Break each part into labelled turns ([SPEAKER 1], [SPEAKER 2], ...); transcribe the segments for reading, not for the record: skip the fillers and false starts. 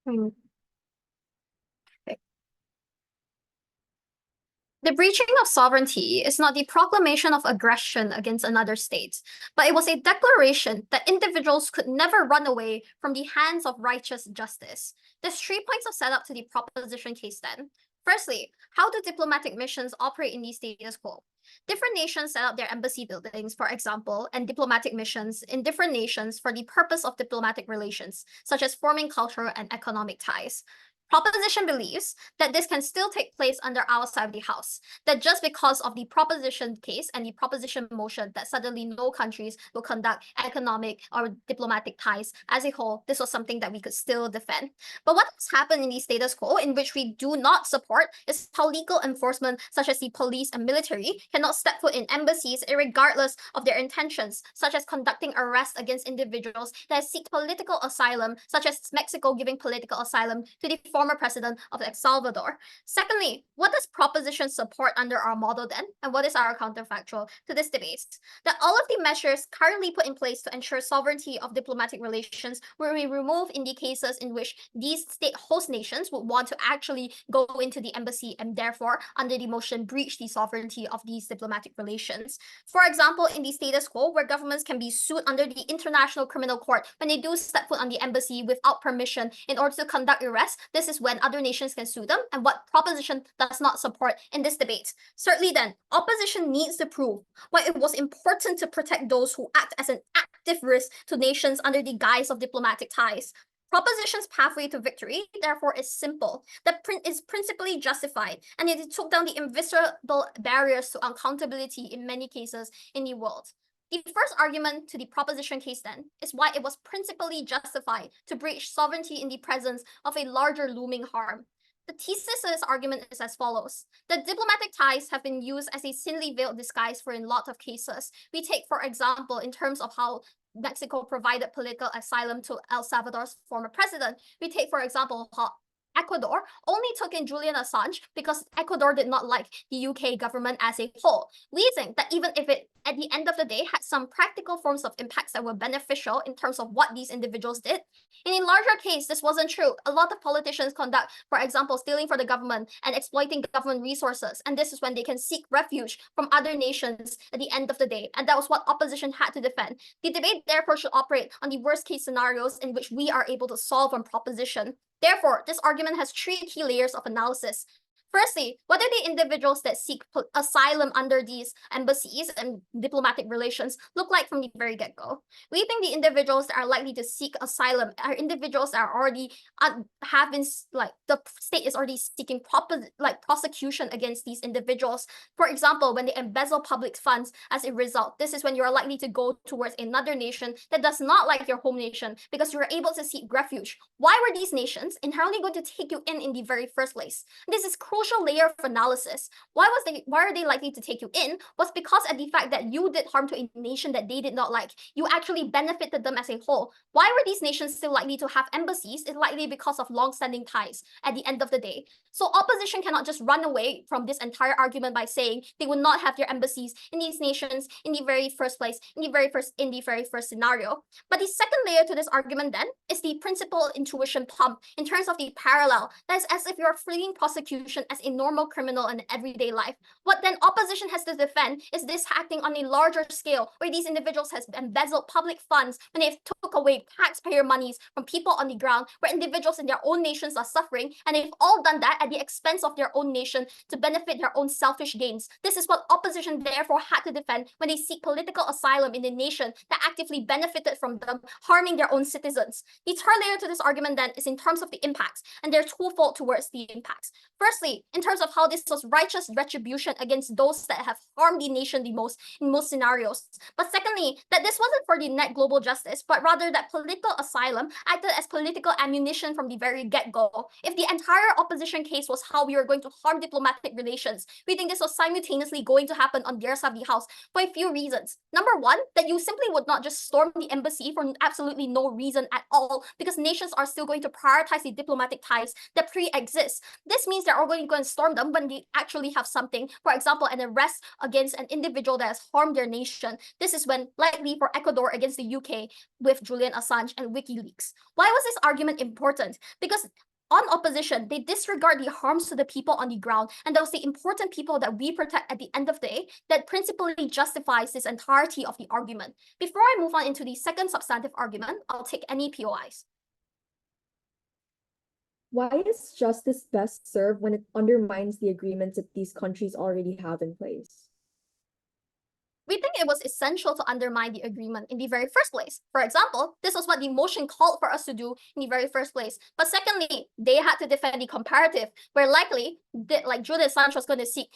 [SPEAKER 1] Hmm. The breaching of sovereignty is not the proclamation of aggression against another state, but it was a declaration that individuals could never run away from the hands of righteous justice. There's 3 points of setup to the proposition case then. Firstly, how do diplomatic missions operate in the status quo? Different nations set up their embassy buildings, for example, and diplomatic missions in different nations for the purpose of diplomatic relations, such as forming cultural and economic ties. Proposition believes that this can still take place under our side of the house, that just because of the proposition case and the proposition motion that suddenly no countries will conduct economic or diplomatic ties as a whole, this was something that we could still defend. But what has happened in the status quo, in which we do not support, is how legal enforcement, such as the police and military, cannot step foot in embassies regardless of their intentions, such as conducting arrests against individuals that seek political asylum, such as Mexico giving political asylum to the former president of El Salvador. Secondly, what does proposition support under our model then? And what is our counterfactual to this debate? That all of the measures currently put in place to ensure sovereignty of diplomatic relations will be removed in the cases in which these state host nations would want to actually go into the embassy and therefore, under the motion, breach the sovereignty of these diplomatic relations. For example, in the status quo, where governments can be sued under the International Criminal Court when they do step foot on the embassy without permission in order to conduct arrests, this is when other nations can sue them, and what proposition does not support in this debate. Certainly then, opposition needs to prove why it was important to protect those who act as an active risk to nations under the guise of diplomatic ties. Proposition's pathway to victory, therefore, is simple. That is principally justified, and it took down the invisible barriers to accountability in many cases in the world. The first argument to the proposition case, then, is why it was principally justified to breach sovereignty in the presence of a larger looming harm. The thesis of this argument is as follows. The diplomatic ties have been used as a thinly veiled disguise for a lot of cases. We take, for example, in terms of how Mexico provided political asylum to El Salvador's former president. We take, for example, how Ecuador only took in Julian Assange because Ecuador did not like the UK government as a whole. We think that even if it, at the end of the day, had some practical forms of impacts that were beneficial in terms of what these individuals did, in a larger case, this wasn't true. A lot of politicians conduct, for example, stealing for the government and exploiting government resources, and this is when they can seek refuge from other nations at the end of the day, and that was what opposition had to defend. The debate, therefore, should operate on the worst case scenarios in which we are able to solve on proposition. Therefore, this argument has 3 key layers of analysis. Firstly, what do the individuals that seek asylum under these embassies and diplomatic relations look like from the very get-go? We think the individuals that are likely to seek asylum are individuals that are already have been the state is already seeking prosecution against these individuals. For example, when they embezzle public funds as a result, this is when you are likely to go towards another nation that does not like your home nation because you are able to seek refuge. Why were these nations inherently going to take you in the very first place? This is crucial layer of analysis. Why are they likely to take you in was because of the fact that you did harm to a nation that they did not like. You actually benefited them as a whole. Why were these nations still likely to have embassies? It's likely because of long-standing ties at the end of the day. So opposition cannot just run away from this entire argument by saying they would not have their embassies in these nations in the very first place, in the very first scenario. But the second layer to this argument then is the principal intuition pump in terms of the parallel. That's as if you're fleeing prosecution as a normal criminal in everyday life. What then opposition has to defend is this acting on a larger scale, where these individuals has embezzled public funds when they've took away taxpayer monies from people on the ground, where individuals in their own nations are suffering, and they've all done that at the expense of their own nation to benefit their own selfish gains. This is what opposition therefore had to defend when they seek political asylum in a nation that actively benefited from them, harming their own citizens. The third layer to this argument then is in terms of the impacts, and they're twofold towards the impacts. Firstly, in terms of how this was righteous retribution against those that have harmed the nation the most in most scenarios. But secondly, that this wasn't for the net global justice, but rather that political asylum acted as political ammunition from the very get-go. If the entire opposition case was how we were going to harm diplomatic relations, we think this was simultaneously going to happen on their side of the house for a few reasons. Number one, that you simply would not just storm the embassy for absolutely no reason at all, because nations are still going to prioritize the diplomatic ties that pre-exist. This means there are going going to go and storm them when they actually have something, for example, an arrest against an individual that has harmed their nation. This is when likely for Ecuador against the UK with Julian Assange and WikiLeaks. Why was this argument important? Because on opposition, they disregard the harms to the people on the ground, and those the important people that we protect at the end of the day that principally justifies this entirety of the argument. Before I move on into the second substantive argument, I'll take any POIs.
[SPEAKER 2] Why is justice best served when it undermines the agreements that these countries already have in place?
[SPEAKER 1] We think it was essential to undermine the agreement in the very first place. For example, this was what the motion called for us to do in the very first place. But secondly, they had to defend the comparative, where likely, like Julian Assange was going to seek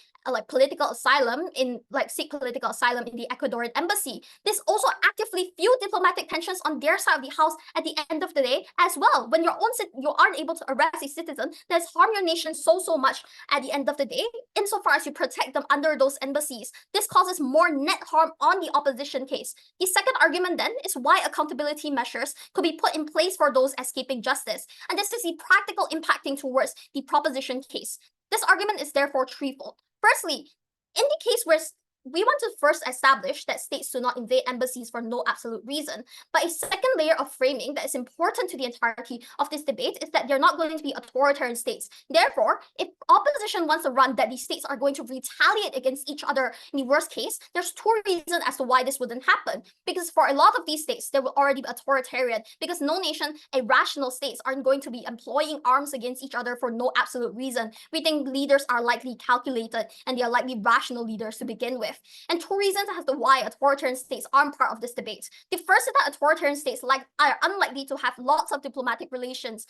[SPEAKER 1] political asylum in the Ecuadorian embassy. This also actively fueled diplomatic tensions on their side of the house at the end of the day as well. When you aren't able to arrest a citizen that's harmed your nation so much at the end of the day, insofar as you protect them under those embassies, this causes more net harm on the opposition case. The second argument then is why accountability measures could be put in place for those escaping justice. And this is the practical impacting towards the proposition case. This argument is therefore threefold. Firstly, in the case where we want to first establish that states do not invade embassies for no absolute reason. But a second layer of framing that is important to the entirety of this debate is that they're not going to be authoritarian states. Therefore, if opposition wants to run that these states are going to retaliate against each other in the worst case, there's two reasons as to why this wouldn't happen. Because for a lot of these states, they will already be authoritarian because no nation, rational states, aren't going to be employing arms against each other for no absolute reason. We think leaders are likely calculated and they are likely rational leaders to begin with. And two reasons as to why authoritarian states aren't part of this debate. The first is that authoritarian states are unlikely to have lots of diplomatic relations,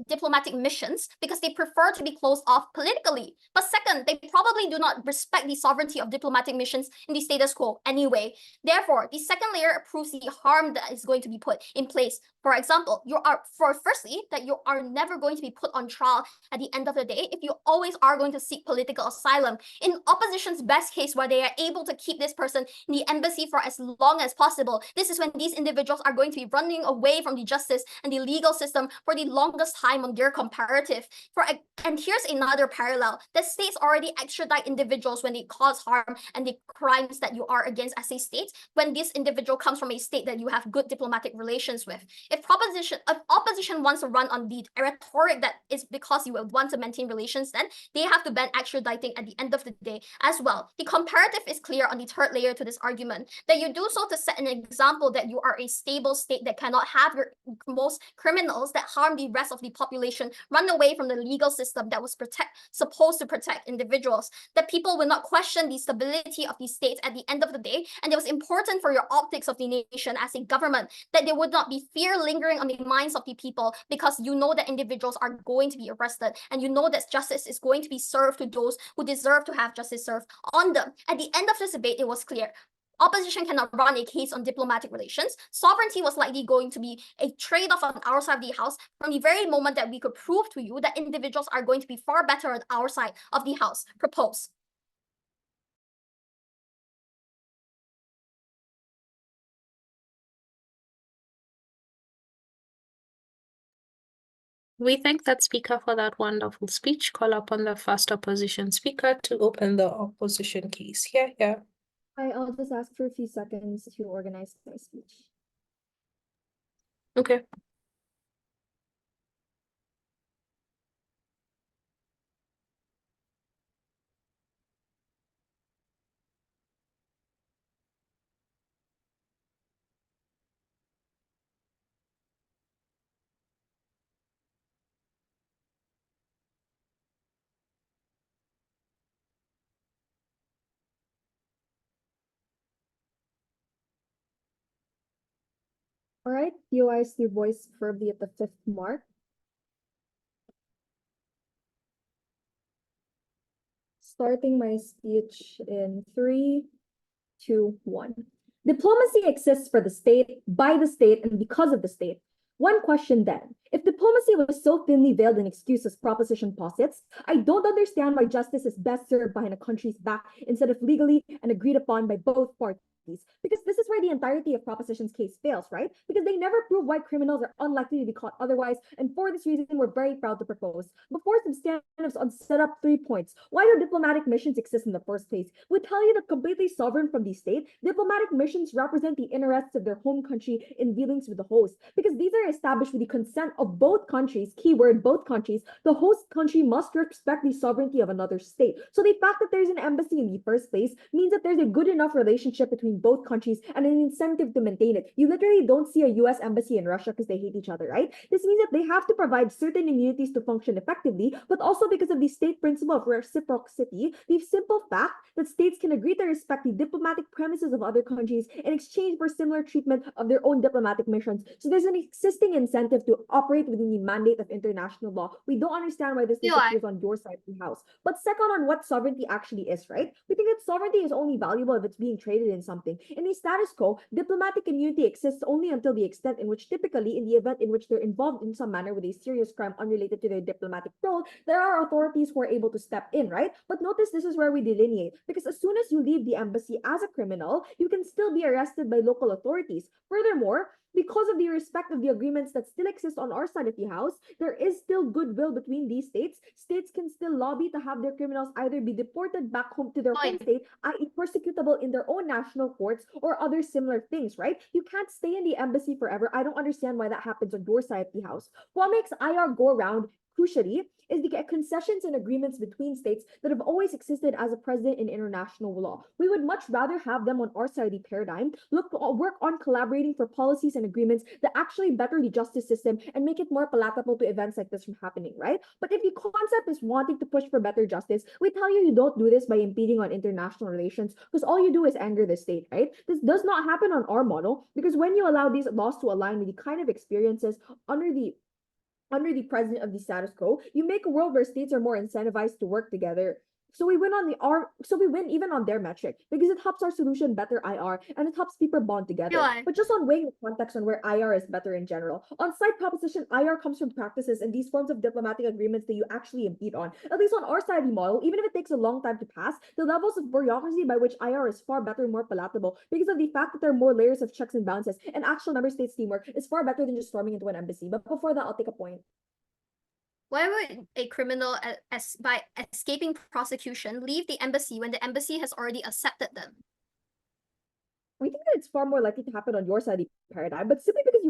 [SPEAKER 1] diplomatic missions, because they prefer to be closed off politically. But second, they probably do not respect the sovereignty of diplomatic missions in the status quo anyway. Therefore, the second layer proves the harm that is going to be put in place. For example, firstly, that you are never going to be put on trial at the end of the day if you always are going to seek political asylum. In opposition's best case, where they are able to keep this person in the embassy for as long as possible, this is when these individuals are going to be running away from the justice and the legal system for the longest time on their comparative. And here's another parallel. The states already extradite individuals when they cause harm and the crimes that you are against as a state, when this individual comes from a state that you have good diplomatic relations with. If opposition wants to run on the rhetoric that is because you want to maintain relations, then they have to ban extraditing at the end of the day as well. The comparative is clear on the third layer to this argument, that you do so to set an example that you are a stable state that cannot have your most criminals that harm the rest of the population run away from the legal system that was supposed to protect individuals, that people will not question the stability of the states at the end of the day, and it was important for your optics of the nation as a government that there would not be fear lingering on the minds of the people, because you know that individuals are going to be arrested and you know that justice is going to be served to those who deserve to have justice served on them. At the end of this debate, it was clear. Opposition cannot run a case on diplomatic relations. Sovereignty was likely going to be a trade-off on our side of the house from the very moment that we could prove to you that individuals are going to be far better on our side of the house. Propose.
[SPEAKER 3] We thank that speaker for that wonderful speech. Call upon the first opposition speaker to open the opposition case. Yeah.
[SPEAKER 2] I'll just ask for a few seconds to organize my speech.
[SPEAKER 3] Okay.
[SPEAKER 2] All right, POIs your voice firmly at the 5th mark. Starting my speech in 3, 2, 1. Diplomacy exists for the state, by the state, and because of the state. One question then, if diplomacy was so thinly veiled in excuses proposition posits, I don't understand why justice is best served behind a country's back instead of legally and agreed upon by both parties. Because this is is where the entirety of Proposition's case fails, right? Because they never prove why criminals are unlikely to be caught otherwise, and for this reason, we're very proud to propose. Before substantives on set up 3 points. Why do diplomatic missions exist in the first place? We tell you that completely sovereign from the state, diplomatic missions represent the interests of their home country in dealings with the host, because these are established with the consent of both countries, keyword both countries. The host country must respect the sovereignty of another state. So the fact that there's an embassy in the first place means that there's a good enough relationship between both countries and an incentive to maintain it. You literally don't see a US embassy in Russia because they hate each other, right? This means that they have to provide certain immunities to function effectively, but also because of the state principle of reciprocity, the simple fact that states can agree to respect the diplomatic premises of other countries in exchange for similar treatment of their own diplomatic missions. So there's an existing incentive to operate within the mandate of international law. We don't understand why this disappears on your side of the house. But second, on what sovereignty actually is, right? We think that sovereignty is only valuable if it's being traded in something. In the status quo, diplomatic immunity exists only until the extent in which, typically in the event in which they're involved in some manner with a serious crime unrelated to their diplomatic role, there are authorities who are able to step in, right? But notice this is where we delineate, because as soon as you leave the embassy as a criminal, you can still be arrested by local authorities. Furthermore, because of the respect of the agreements that still exist on our side of the house, there is still goodwill between these states. States can still lobby to have their criminals either be deported back home to their home state, i.e. persecutable in their own national courts, or other similar things, right? You can't stay in the embassy forever. I don't understand why that happens on your side of the house. What makes IR go around, crucially, is the concessions and agreements between states that have always existed as a precedent in international law. We would much rather have them on our side of the paradigm, work on collaborating for policies and agreements that actually better the justice system and make it more palatable to events like this from happening, right? But if the concept is wanting to push for better justice, we tell you don't do this by impeding on international relations, because all you do is anger the state, right? This does not happen on our model, because when you allow these laws to align with the kind of experiences under the president of the status quo, you make a world where states are more incentivized to work together. So we win even on their metric, because it helps our solution better IR and it helps people bond together. But just on weighing the context on where IR is better in general, on side proposition, IR comes from practices and these forms of diplomatic agreements that you actually impede on. At least on our side of the model, even if it takes a long time to pass, the levels of bureaucracy by which IR is far better and more palatable, because of the fact that there are more layers of checks and balances and actual member states teamwork is far better than just storming into an embassy. But before that, I'll take a point.
[SPEAKER 1] Why would a criminal, by escaping prosecution, leave the embassy when the embassy has already accepted them?
[SPEAKER 2] We think that it's far more likely to happen on your side of the paradigm, but simply because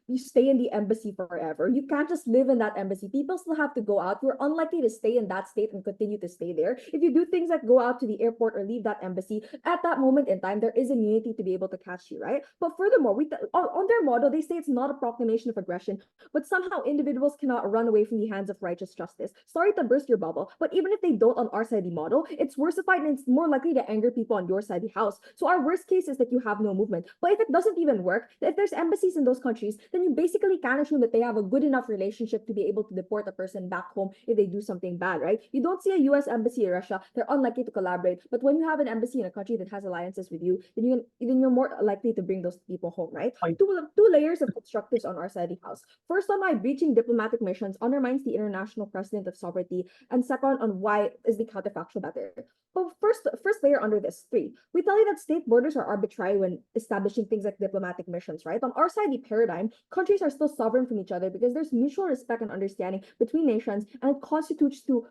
[SPEAKER 2] you stay in the embassy forever. You can't just live in that embassy. People still have to go out. You're unlikely to stay in that state and continue to stay there. If you do things like go out to the airport or leave that embassy, at that moment in time, there is immunity to be able to catch you, right? But furthermore, on their model, they say it's not a proclamation of aggression, but somehow individuals cannot run away from the hands of righteous justice. Sorry to burst your bubble, but even if they don't on our side of the model, it's worsified and it's more likely to anger people on your side of the house. So our worst case is that you have no movement. But if it doesn't even work, if there's embassies in those countries, then you basically can assume that they have a good enough relationship to be able to deport a person back home if they do something bad, right? You don't see a US embassy in Russia, they're unlikely to collaborate. But when you have an embassy in a country that has alliances with you, then you're more likely to bring those people home, right? Two layers of constructives on our side of the house. First, on why breaching diplomatic missions undermines the international precedent of sovereignty, and second, on why is the counterfactual better. But first layer under this, 3. We tell you that state borders are arbitrary when establishing things like diplomatic missions, right? On our side of the paradigm, countries are still sovereign from each other because there's mutual respect and understanding between nations, and it constitutes to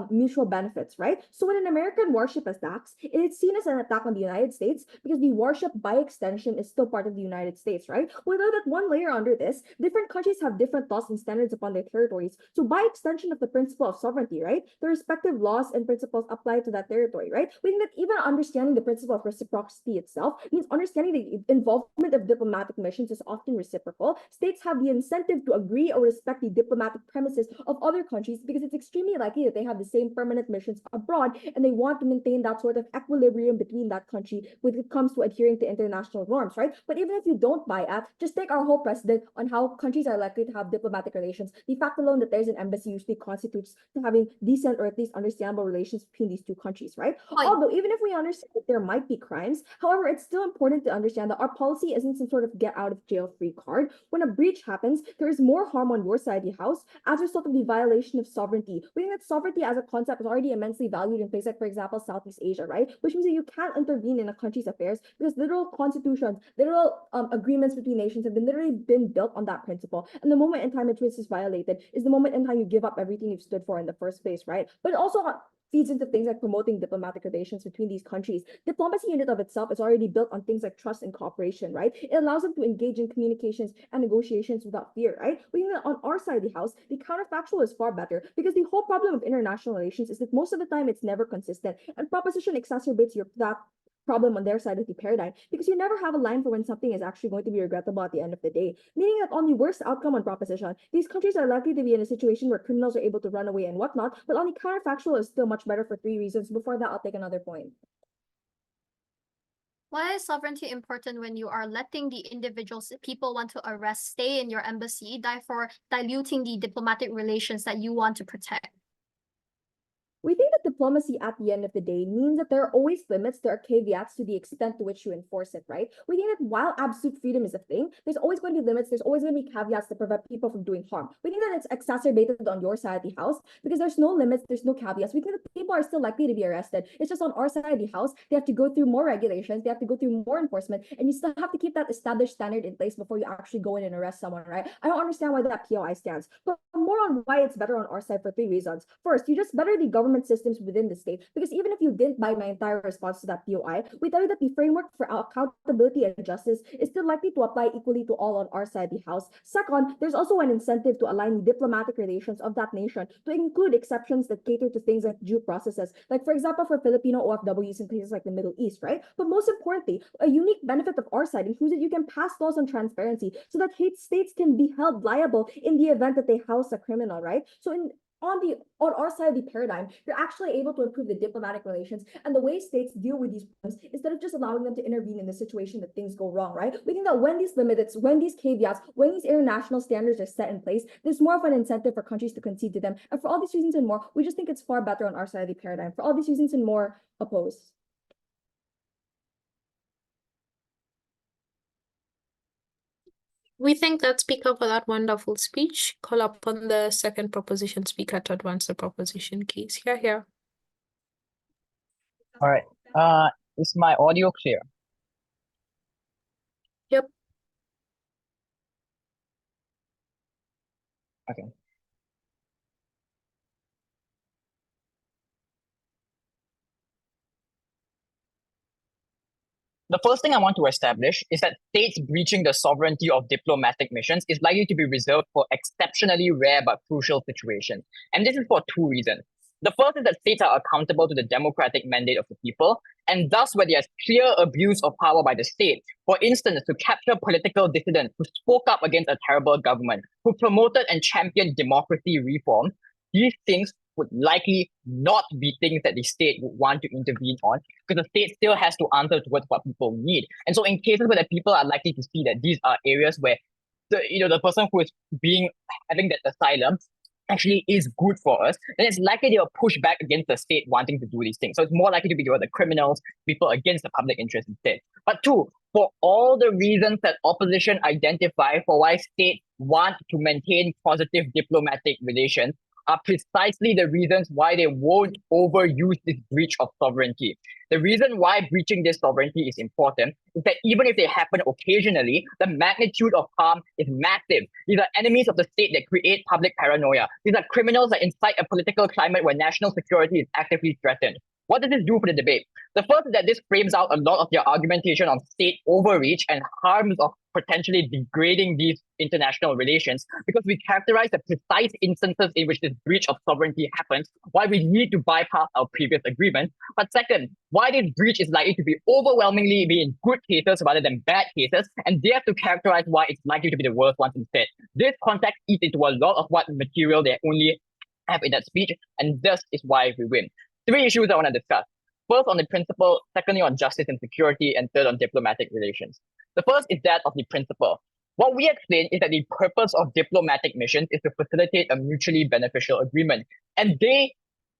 [SPEAKER 2] mutual benefits, right? So when an American warship attacks, it's seen as an attack on the United States because the warship by extension is still part of the United States, right? We know that one layer under this, different countries have different laws and standards upon their territories. So by extension of the principle of sovereignty, right, the respective laws and principles apply to that territory, right? We think that even understanding the principle of reciprocity itself means understanding the involvement of diplomatic missions is often reciprocal. States have the incentive to agree or respect the diplomatic premises of other countries because it's extremely likely that they have the same permanent missions abroad, and they want to maintain that sort of equilibrium between that country when it comes to adhering to international norms, right? But even if you don't buy it, just take our whole precedent on how countries are likely to have diplomatic relations. The fact alone that there's an embassy usually constitutes to having decent or at least understandable relations between these two countries, right? Although even if we understand that there might be crimes, however, it's still important to understand that our policy isn't some sort of get out of jail free card. When a breach happens, there is more harm on your side of the house as a result of the violation of sovereignty. We think that sovereignty sovereignty as a concept is already immensely valued in places like, for example, Southeast Asia, right? Which means that you can't intervene in a country's affairs because literal constitutions, literal agreements between nations have literally been built on that principle. And the moment in time in which this is violated is the moment in time you give up everything you've stood for in the first place, right? But it also feeds into things like promoting diplomatic relations between these countries. Diplomacy in and of itself is already built on things like trust and cooperation, right? It allows them to engage in communications and negotiations without fear, right? But even on our side of the house, the counterfactual is far better because the whole problem of international relations is that most of the time it's never consistent, and proposition exacerbates that problem on their side of the paradigm because you never have a line for when something is actually going to be regrettable at the end of the day. Meaning that on the worst outcome on proposition, these countries are likely to be in a situation where criminals are able to run away and whatnot, but on the counterfactual is still much better for 3 reasons. Before that, I'll take another point.
[SPEAKER 1] Why is sovereignty important when you are letting the individuals people want to arrest stay in your embassy, therefore diluting the diplomatic relations that you want to protect?
[SPEAKER 2] We think that diplomacy at the end of the day means that there are always limits, there are caveats to the extent to which you enforce it, right? We think that while absolute freedom is a thing, there's always going to be limits, there's always going to be caveats to prevent people from doing harm. We think that it's exacerbated on your side of the house because there's no limits, there's no caveats. We think that people are still likely to be arrested. It's just on our side of the house, they have to go through more regulations, they have to go through more enforcement, and you still have to keep that established standard in place before you actually go in and arrest someone, right? I don't understand why that POI stands, but more on why it's better on our side for 3 reasons. First, you just better the government systems within the state, because even if you didn't buy my entire response to that POI, we tell you that the framework for accountability and justice is still likely to apply equally to all on our side of the house. Second, there's also an incentive to align the diplomatic relations of that nation to include exceptions that cater to things like due processes, like for example for Filipino OFWs in places like the Middle East, right? But most importantly, a unique benefit of our side includes that you can pass laws on transparency so that states can be held liable in the event that they house a criminal, right? So on our side of the paradigm, you're actually able to improve the diplomatic relations and the way states deal with these problems instead of just allowing them to intervene in the situation that things go wrong, right? We think that when these limits, when these caveats, when these international standards are set in place, there's more of an incentive for countries to concede to them. And for all these reasons and more, we just think it's far better on our side of the paradigm. For all these reasons and more, oppose.
[SPEAKER 3] We thank that speaker for that wonderful speech. Call upon the second proposition speaker to advance the proposition case. Here.
[SPEAKER 4] All right. Is my audio clear?
[SPEAKER 3] Yep.
[SPEAKER 4] Okay. The first thing I want to establish is that states breaching the sovereignty of diplomatic missions is likely to be reserved for exceptionally rare but crucial situations. And this is for 2 reasons. The first is that states are accountable to the democratic mandate of the people, and thus where there's clear abuse of power by the state, for instance, to capture political dissidents who spoke up against a terrible government, who promoted and championed democracy reform, these things would likely not be things that the state would want to intervene on, because the state still has to answer towards what people need. And so in cases where the people are likely to see that these are areas where the person who is having that asylum actually is good for us, then it's likely they'll push back against the state wanting to do these things. So it's more likely to be the criminals, people against the public interest instead. But 2, for all the reasons that opposition identify for why states want to maintain positive diplomatic relations, are precisely the reasons why they won't overuse this breach of sovereignty. The reason why breaching this sovereignty is important is that even if they happen occasionally, the magnitude of harm is massive. These are enemies of the state that create public paranoia. These are criminals that incite a political climate where national security is actively threatened. What does this do for the debate? The first is that this frames out a lot of their argumentation on state overreach and harms of potentially degrading these international relations, because we characterize the precise instances in which this breach of sovereignty happens, why we need to bypass our previous agreement. But second, why this breach is likely to be overwhelmingly be in good cases rather than bad cases, and they have to characterize why it's likely to be the worst ones instead. This context eats into a lot of what material they only have in that speech, and this is why we win. 3 issues I want to discuss. First on the principle, secondly on justice and security, and third on diplomatic relations. The first is that of the principle. What we explain is that the purpose of diplomatic missions is to facilitate a mutually beneficial agreement. And they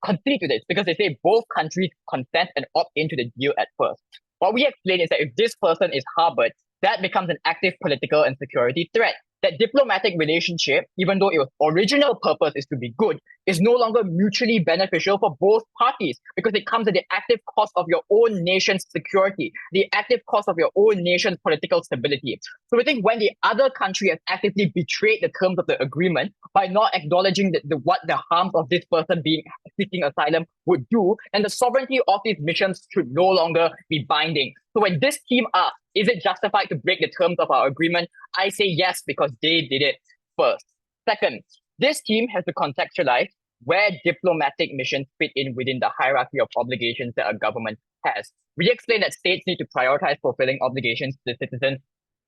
[SPEAKER 4] concede to this because they say both countries consent and opt into the deal at first. What we explain is that if this person is harbored, that becomes an active political and security threat. that diplomatic relationship, even though its original purpose is to be good, is no longer mutually beneficial for both parties because it comes at the active cost of your own nation's security, the active cost of your own nation's political stability. So we think when the other country has actively betrayed the terms of the agreement by not acknowledging what the harms of this person being seeking asylum would do, then the sovereignty of these missions should no longer be binding. So when this team asks, is it justified to break the terms of our agreement? I say yes, because they did it first. Second, this team has to contextualize where diplomatic missions fit in within the hierarchy of obligations that a government has. We explain that states need to prioritize fulfilling obligations to the citizens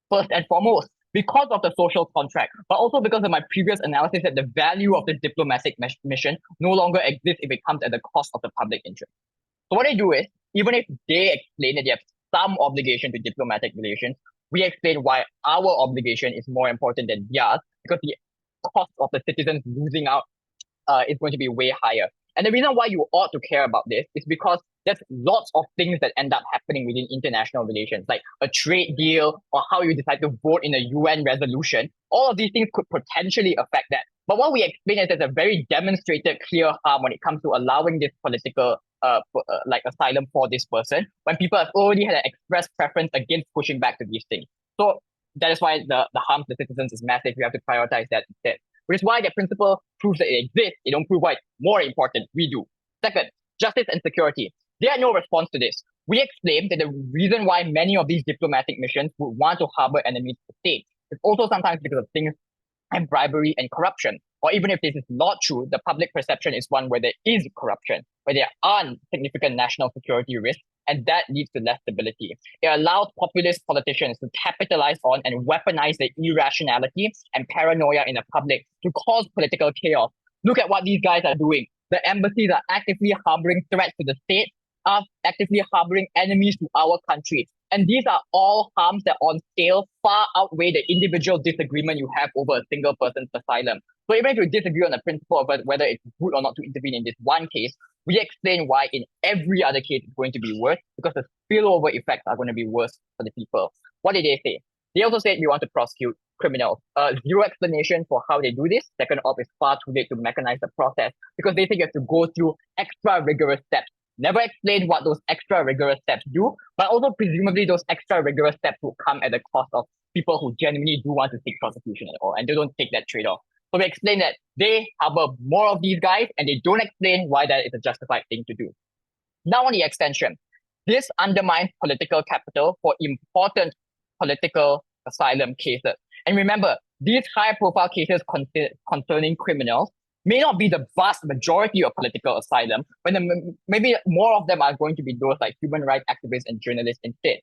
[SPEAKER 4] first and foremost because of the social contract, but also because of my previous analysis that the value of the diplomatic mission no longer exists if it comes at the cost of the public interest. So what they do is, even if they explain that they have some obligation to diplomatic relations, we explain why our obligation is more important than theirs because the cost of the citizens losing out is going to be way higher. And the reason why you ought to care about this is because there's lots of things that end up happening within international relations, like a trade deal or how you decide to vote in a UN resolution. All of these things could potentially affect that. But what we explain is there's a very demonstrated clear harm when it comes to allowing this political like asylum for this person when people have already had an express preference against pushing back to these things. So that is why the harm to citizens is massive. We have to prioritize that instead. Which is why the principle proves that it exists. It don't prove why it's more important. We do. Second, justice and security. They had no response to this. We explained that the reason why many of these diplomatic missions would want to harbor enemies of the state is also sometimes because of things like bribery and corruption. Or even if this is not true, the public perception is one where there is corruption, where there are significant national security risks, and that leads to less stability. It allows populist politicians to capitalize on and weaponize the irrationality and paranoia in the public to cause political chaos. Look at what these guys are doing. The embassies are actively harboring threats to the state, are actively harboring enemies to our country. And these are all harms that on scale far outweigh the individual disagreement you have over a single person's asylum. So even if you disagree on the principle of whether it's good or not to intervene in this one case, we explain why in every other case it's going to be worse because the spillover effects are going to be worse for the people. What did they say? They also said we want to prosecute criminals. Zero explanation for how they do this. Second off, it's far too late to mechanize the process because they think you have to go through extra rigorous steps. Never explain what those extra rigorous steps do, but also presumably those extra rigorous steps will come at the cost of people who genuinely do want to seek prosecution at all, and they don't take that trade-off. So we explain that they harbor more of these guys, and they don't explain why that is a justified thing to do. Now on the extension, this undermines political capital for important political asylum cases. And remember, these high-profile cases concerning criminals may not be the vast majority of political asylum, when maybe more of them are going to be those like human rights activists and journalists instead.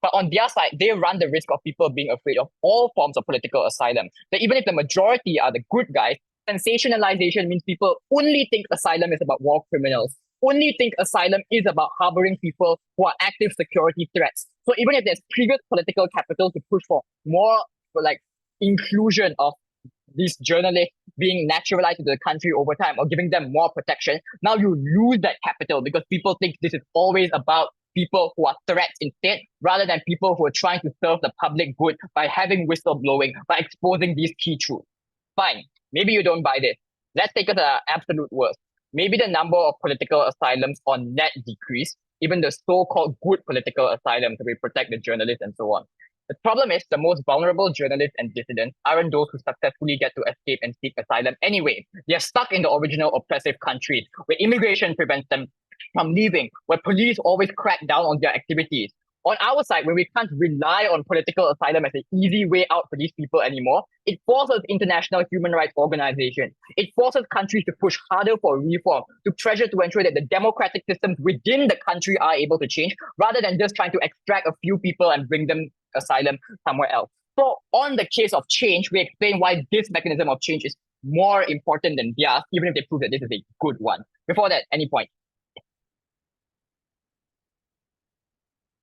[SPEAKER 4] But on their side, they run the risk of people being afraid of all forms of political asylum. That even if the majority are the good guys, sensationalization means people only think asylum is about war criminals, only think asylum is about harboring people who are active security threats. So even if there's previous political capital to push for more like inclusion of these journalists being naturalized into the country over time or giving them more protection, now you lose that capital because people think this is always about people who are threats instead, rather than people who are trying to serve the public good by having whistleblowing, by exposing these key truths. Fine, maybe you don't buy this. Let's take it to the absolute worst. Maybe the number of political asylums on net decrease, even the so-called good political asylums that we protect the journalists and so on. The problem is the most vulnerable journalists and dissidents aren't those who successfully get to escape and seek asylum anyway. They're stuck in the original oppressive countries where immigration prevents them from leaving, where police always crack down on their activities. On our side, when we can't rely on political asylum as an easy way out for these people anymore, it forces international human rights organizations. It forces countries to push harder for reform, to pressure to ensure that the democratic systems within the country are able to change, rather than just trying to extract a few people and bring them asylum somewhere else. So on the case of change, we explain why this mechanism of change is more important than theirs, even if they prove that this is a good one. Before that, any point?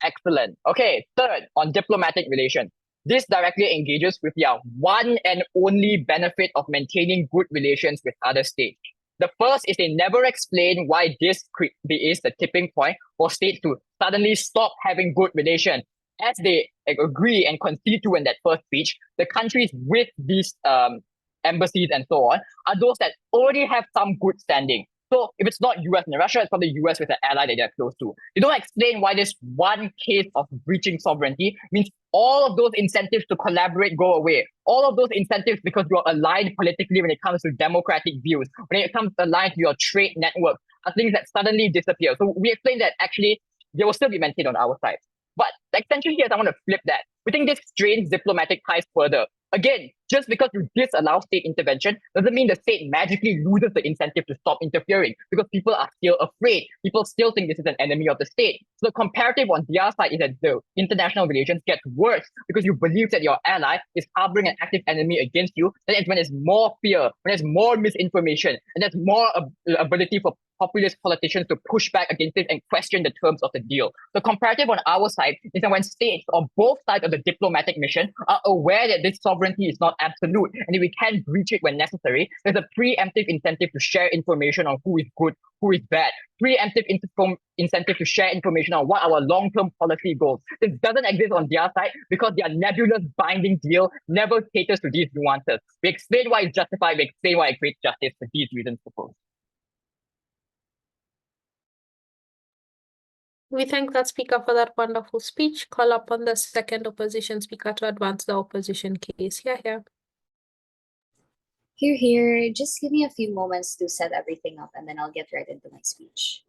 [SPEAKER 4] Excellent. Okay, third, on diplomatic relations. This directly engages with their one and only benefit of maintaining good relations with other states. The first is they never explain why this is the tipping point for states to suddenly stop having good relations. as they agree and concede to in that first speech, the countries with these embassies and so on are those that already have some good standing. So if it's not US and Russia, it's probably US with an ally that they're close to. They don't explain why this one case of breaching sovereignty means all of those incentives to collaborate go away. All of those incentives because you're aligned politically when it comes to democratic views, when it comes to aligned to your trade network, are things that suddenly disappear. So we explain that actually they will still be maintained on our side. But the extension here is I want to flip that. We think this strains diplomatic ties further. Again, just because you disallow state intervention doesn't mean the state magically loses the incentive to stop interfering because people are still afraid. People still think this is an enemy of the state. So the comparative on their side is that the international relations gets worse because you believe that your ally is harboring an active enemy against you. Then it's when there's more fear, when there's more misinformation, and there's more ability for populist politicians to push back against it and question the terms of the deal. The comparative on our side is that when states on both sides of the diplomatic mission are aware that this sovereignty is not absolute and that we can breach it when necessary, there's a preemptive incentive to share information on who is good, who is bad, preemptive incentive to share information on what our long-term policy goals. This doesn't exist on their side because their nebulous binding deal never caters to these nuances. We explain why it's justified, we explain why it creates justice for these reasons proposed.
[SPEAKER 3] We thank that speaker for that wonderful speech. Call upon the second opposition speaker to advance the opposition case. Here.
[SPEAKER 5] Here. Just give me a few moments to set everything up and then I'll get right into my speech.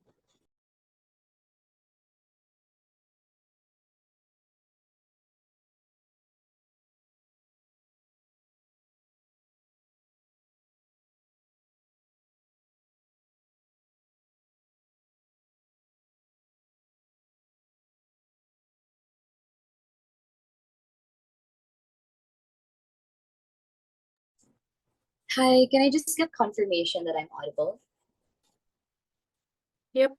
[SPEAKER 5] Hi, can I just get confirmation that I'm audible?
[SPEAKER 3] Yep.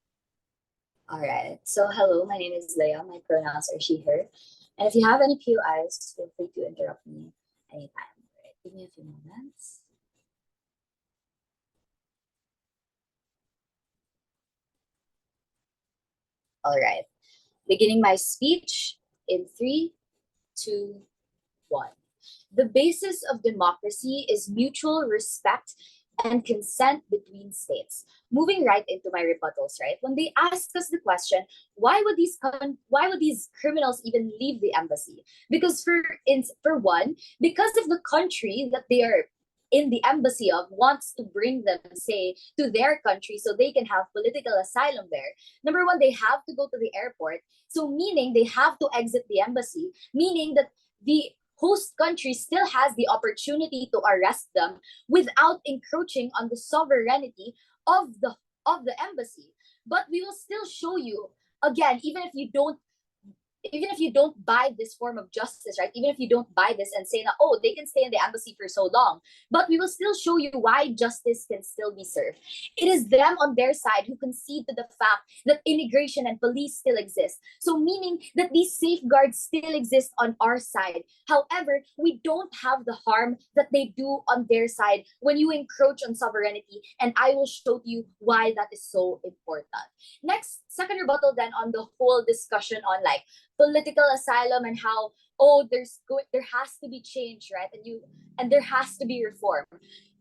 [SPEAKER 5] All right. So hello, my name is Leia. My pronouns are she, her. And if you have any POIs, feel free to interrupt me anytime. All right, give me a few moments. All right. Beginning my speech in 3, 2, 1. The basis of democracy is mutual respect and consent between states. Moving right into my rebuttals, right? When they ask us the question, why would these criminals even leave the embassy? Because for one, because of the country that they are in the embassy of wants to bring them, say, to their country so they can have political asylum there. Number one, they have to go to the airport. So meaning they have to exit the embassy, meaning that the host country still has the opportunity to arrest them without encroaching on the sovereignty of the embassy. But we will still show you, again, even if you don't buy this form of justice, right? Even if you don't buy this and say, oh, they can stay in the embassy for so long, but we will still show you why justice can still be served. It is them on their side who concede to the fact that immigration and police still exist. So meaning that these safeguards still exist on our side. However, we don't have the harm that they do on their side when you encroach on sovereignty. And I will show you why that is so important. Next, second rebuttal then on the whole discussion on like political asylum and how there has to be change, right? And there has to be reform.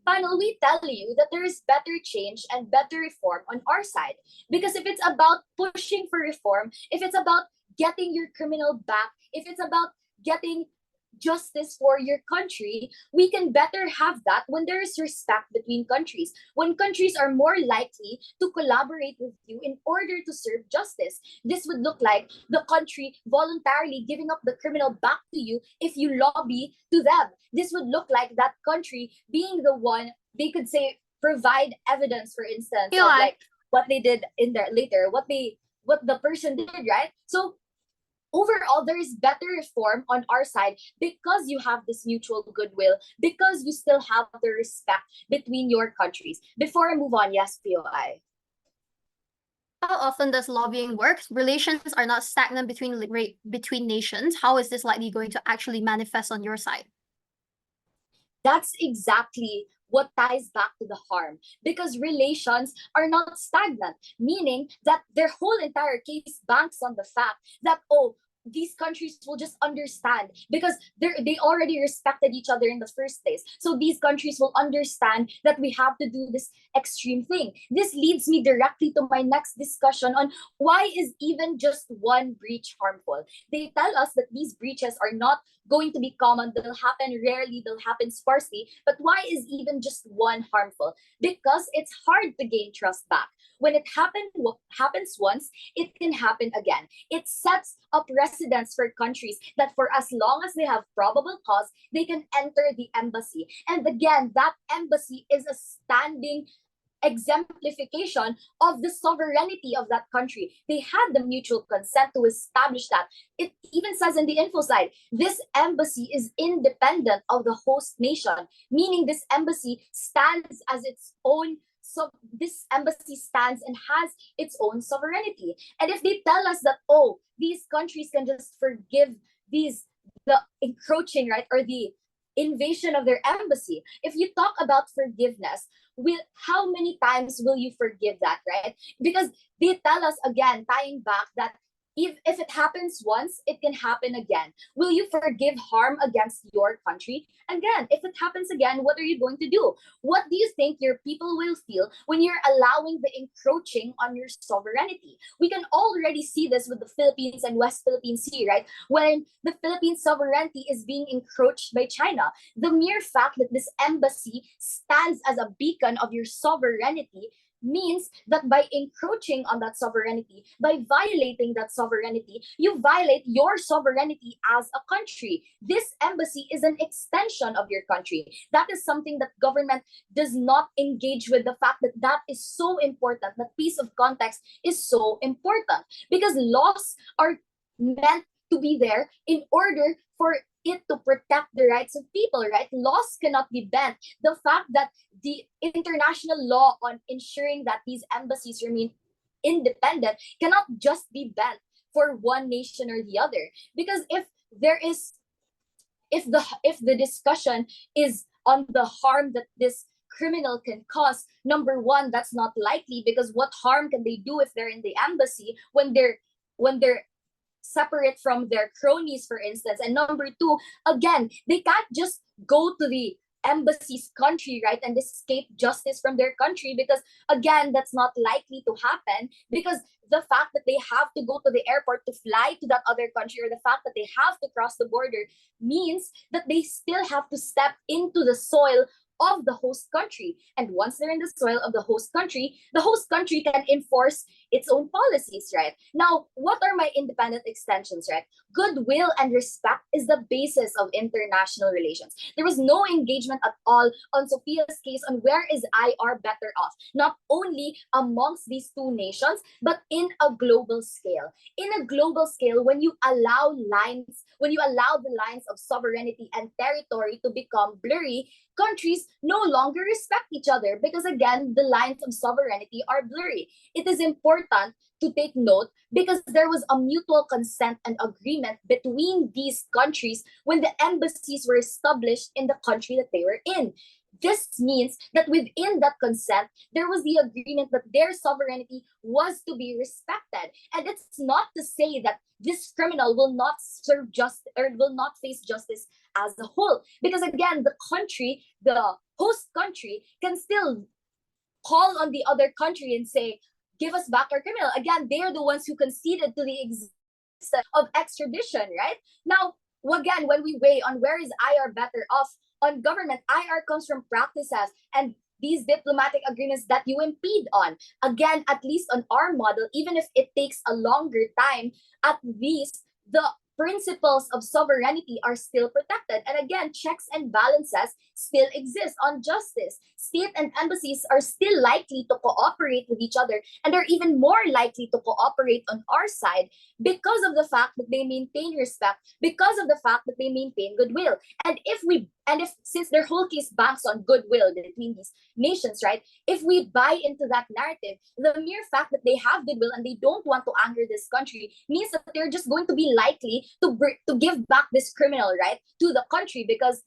[SPEAKER 5] Panel, we tell you that there is better change and better reform on our side. Because if it's about pushing for reform, if it's about getting your criminal back, if it's about getting justice for your country, we can better have that when there is respect between countries, when countries are more likely to collaborate with you in order to serve justice. This would look like the country voluntarily giving up the criminal back to you if you lobby to them. This would look like that country being the one, they could say, provide evidence, for instance, of like what they did in there later, what the person did, right? So overall, there is better reform on our side because you have this mutual goodwill, because you still have the respect between your countries. Before I move on, yes, POI.
[SPEAKER 1] How often does lobbying work? Relations are not stagnant between nations. How is this likely going to actually manifest on your side?
[SPEAKER 5] That's exactly what ties back to the harm, because relations are not stagnant, meaning that their whole entire case banks on the fact that, oh, these countries will just understand because they already respected each other in the first place. So these countries will understand that we have to do this extreme thing. This leads me directly to my next discussion on why is even just one breach harmful. They tell us that these breaches are not going to be common, they'll happen rarely, they'll happen sparsely, but why is even just one harmful? Because it's hard to gain trust back. When it happens once, it can happen again. It sets a precedence for countries that for as long as they have probable cause, they can enter the embassy. And again, that embassy is a standing exemplification of the sovereignty of that country. They had the mutual consent to establish that. It even says in the info slide, this embassy is independent of the host nation, meaning this embassy stands as its own. So this embassy stands and has its own sovereignty. And if they tell us that, oh, these countries can just forgive the encroaching, right, or the invasion of their embassy, if you talk about forgiveness, how many times will you forgive that, right? Because they tell us again, tying back, that if it happens once, it can happen again. Will you forgive harm against your country? Again, if it happens again, what are you going to do? What do you think your people will feel when you're allowing the encroaching on your sovereignty? We can already see this with the Philippines and West Philippine Sea, right? When the Philippine sovereignty is being encroached by China, the mere fact that this embassy stands as a beacon of your sovereignty means that by encroaching on that sovereignty, by violating that sovereignty, you violate your sovereignty as a country. This embassy is an extension of your country. That is something that government does not engage with, the fact that that is so important, that piece of context is so important, because laws are meant to be there in order for it to protect the rights of people, right? Laws cannot be bent. The fact that the international law on ensuring that these embassies remain independent cannot just be bent for one nation or the other. Because if the discussion is on the harm that this criminal can cause, number one, that's not likely, because what harm can they do if they're in the embassy when they're separate from their cronies, for instance? And number two, again, they can't just go to the embassy's country, right, and escape justice from their country, because again, that's not likely to happen, because the fact that they have to go to the airport to fly to that other country, or the fact that they have to cross the border, means that they still have to step into the soil of the host country. And once they're in the soil of the host country can enforce its own policies, right? Now, what are my independent extensions, right? Goodwill and respect is the basis of international relations. There was no engagement at all on Sofia's case on where is IR better off, not only amongst these two nations, but in a global scale. In a global scale, when you allow the lines of sovereignty and territory to become blurry, countries no longer respect each other, because again, the lines of sovereignty are blurry. It is important to take note, because there was a mutual consent and agreement between these countries when the embassies were established in the country that they were in. This means that within that consent, there was the agreement that their sovereignty was to be respected. And it's not to say that this criminal will not serve justice or will not face justice as a whole. Because again, the host country, can still call on the other country and say, give us back our criminal. Again, they're the ones who conceded to the existence of extradition, right? Now, again, when we weigh on where is IR better off on government, IR comes from practices and these diplomatic agreements that you impede on. Again, at least on our model, even if it takes a longer time, at least the principles of sovereignty are still protected. And again, checks and balances still exist on justice. State and embassies are still likely to cooperate with each other, and they're even more likely to cooperate on our side because of the fact that they maintain respect, because of the fact that they maintain goodwill. And since their whole case banks on goodwill between these nations, right? If we buy into that narrative, the mere fact that they have goodwill and they don't want to anger this country means that they're just going to be likely to give back this criminal, right, to the country, because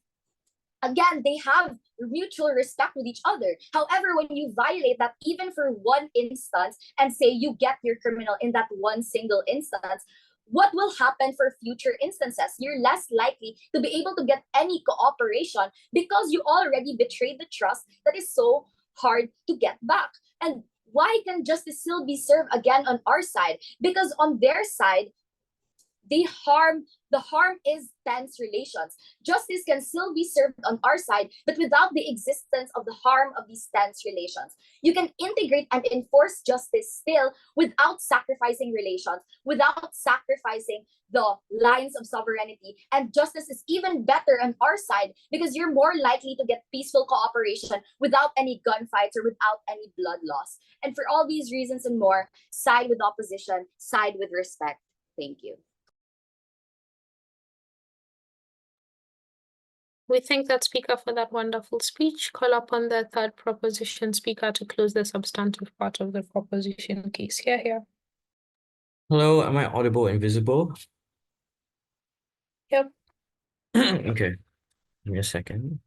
[SPEAKER 5] again, they have mutual respect with each other. However, when you violate that even for one instance and say you get your criminal in that one single instance, what will happen for future instances? You're less likely to be able to get any cooperation because you already betrayed the trust that is so hard to get back. And why can justice still be served again on our side? Because on their side, the harm is tense relations. Justice can still be served on our side, but without the existence of the harm of these tense relations. You can integrate and enforce justice still without sacrificing relations, without sacrificing the lines of sovereignty. And justice is even better on our side because you're more likely to get peaceful cooperation without any gunfights or without any blood loss. And for all these reasons and more, side with opposition, side with respect. Thank you.
[SPEAKER 3] We thank that speaker for that wonderful speech. Call upon the third proposition speaker to close the substantive part of the proposition case. Here.
[SPEAKER 6] Hello, am I audible and visible?
[SPEAKER 3] Yep.
[SPEAKER 6] Okay, give me a second.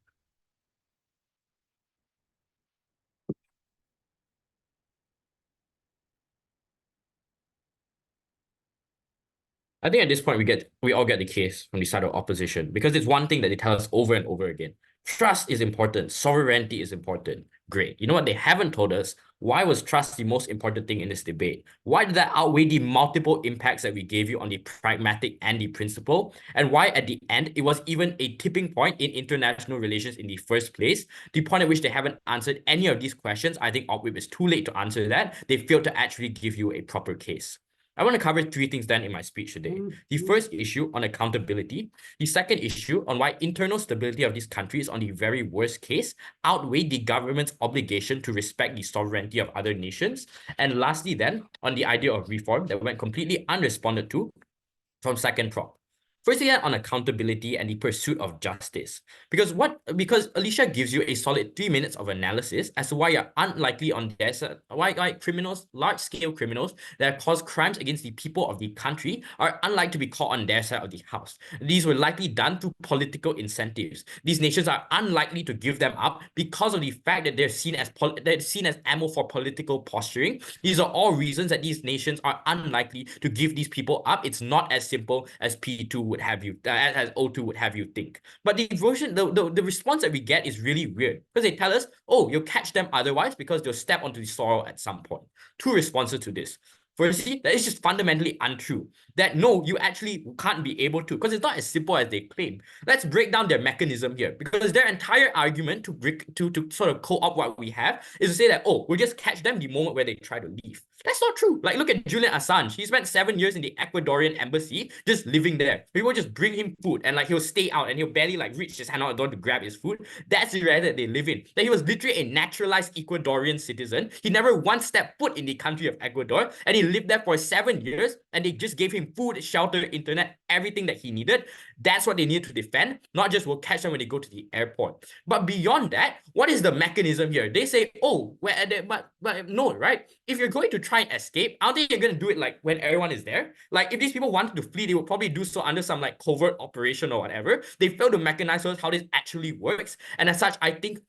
[SPEAKER 6] I think at this point we all get the case from the side of opposition because it's one thing that they tell us over and over again. Trust is important, sovereignty is important. Great. You know what they haven't told us? Why was trust the most important thing in this debate? Why did that outweigh the multiple impacts that we gave you on the pragmatic and the principle? And why at the end it was even a tipping point in international relations in the first place? The point at which they haven't answered any of these questions, I think OPWIP is too late to answer that. They failed to actually give you a proper case. I want to cover three things then in my speech today. The first issue on accountability, the second issue on why internal stability of these countries on the very worst case outweigh the government's obligation to respect the sovereignty of other nations, and lastly then on the idea of reform that went completely unresponded to from second prop. Firstly, on accountability and the pursuit of justice. Because Alicia gives you a solid 3 minutes of analysis as to why you're unlikely on their side, why criminals, large-scale criminals that cause crimes against the people of the country are unlikely to be caught on their side of the house. These were likely done through political incentives. These nations are unlikely to give them up because of the fact that they're seen as ammo for political posturing. These are all reasons that these nations are unlikely to give these people up. It's not as simple as P2 would have you, as O2 would have you think. But the version, the response that we get is really weird because they tell us, oh, you'll catch them otherwise because they'll step onto the soil at some point. Two responses to this. Firstly, that is just fundamentally untrue. That no, you actually can't be able to, because it's not as simple as they claim. Let's break down their mechanism here, because their entire argument to sort of co-opt what we have is to say that, oh, we'll just catch them the moment where they try to leave. That's not true. Like, look at Julian Assange. He spent 7 years in the Ecuadorian embassy just living there. People just bring him food and like he'll stay out and he'll barely like reach his hand out the door to grab his food. That's the reality that they live in. That he was literally a naturalized Ecuadorian citizen. He never once stepped foot in the country of Ecuador, and he lived there for 7 years, and they just gave him food, shelter, internet, everything that he needed. That's what they need to defend, not just we'll catch them when they go to the airport. But beyond that, what is the mechanism here? They say, oh, but no, right? If you're going to try and escape, I don't think you're going to do it like when everyone is there. Like if these people wanted to flee, they would probably do so under some like covert operation or whatever. They failed to mechanize how this actually works. And as such, I think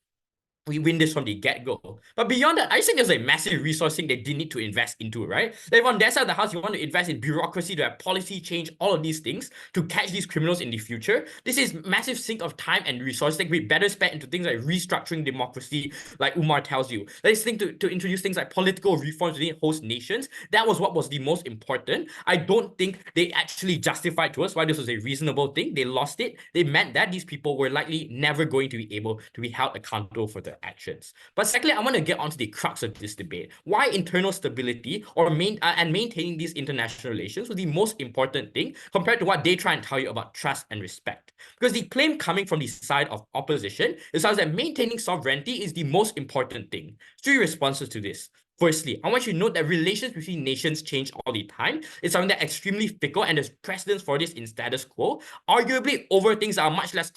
[SPEAKER 6] we win this from the get-go. But beyond that, I think there's a massive resourcing they didn't need to invest into, right? Like on that side of the house, you want to invest in bureaucracy, to have policy change, all of these things to catch these criminals in the future. This is massive sink of time and resources that we better spend into things like restructuring democracy, like Umar tells you. Let's think to introduce things like political reforms within host nations. That was what was the most important. I don't think they actually justified to us why this was a reasonable thing. They lost it. They meant that these people were likely never going to be able to be held accountable for their actions. But secondly, I want to get onto the crux of this debate. Why internal stability and maintaining these international relations was the most important thing compared to what they try and tell you about trust and respect. Because the claim coming from the side of opposition is that maintaining sovereignty is the most important thing. 3 responses to this. Firstly, I want you to note that relations between nations change all the time. It's something that's extremely fickle, and there's precedence for this in status quo. Arguably, over things that are much less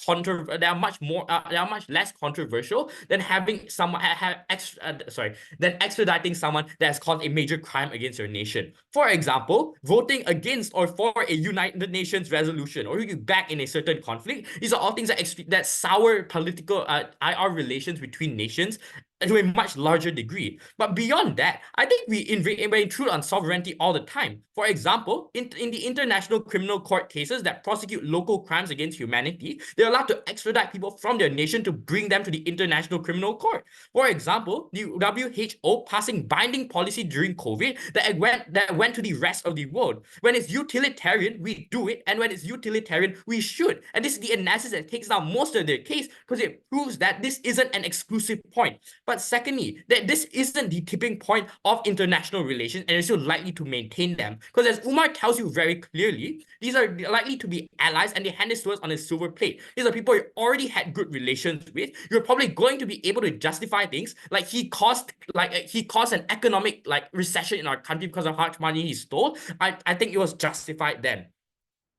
[SPEAKER 6] controversial than having someone than extraditing someone that has caused a major crime against your nation. For example, voting against or for a United Nations resolution, or you back in a certain conflict. These are all things that sour political IR relations between nations to a much larger degree. But beyond that, I think we intrude on sovereignty all the time. For example, in the international criminal court cases that prosecute local crimes against humanity, they're allowed to extradite people from their nation to bring them to the International Criminal Court. For example, the WHO passing binding policy during COVID that went to the rest of the world. When it's utilitarian, we do it, and when it's utilitarian, we should. And this is the analysis that takes down most of their case because it proves that this isn't an exclusive point. But secondly, that this isn't the tipping point of international relations and is still likely to maintain them. Because as Umar tells you very clearly, these are likely to be allies and they hand this to us on a silver plate. These are people you already had good relations with. You're probably going to be able to justify things like he caused an economic recession in our country because of how much money he stole. I think it was justified then.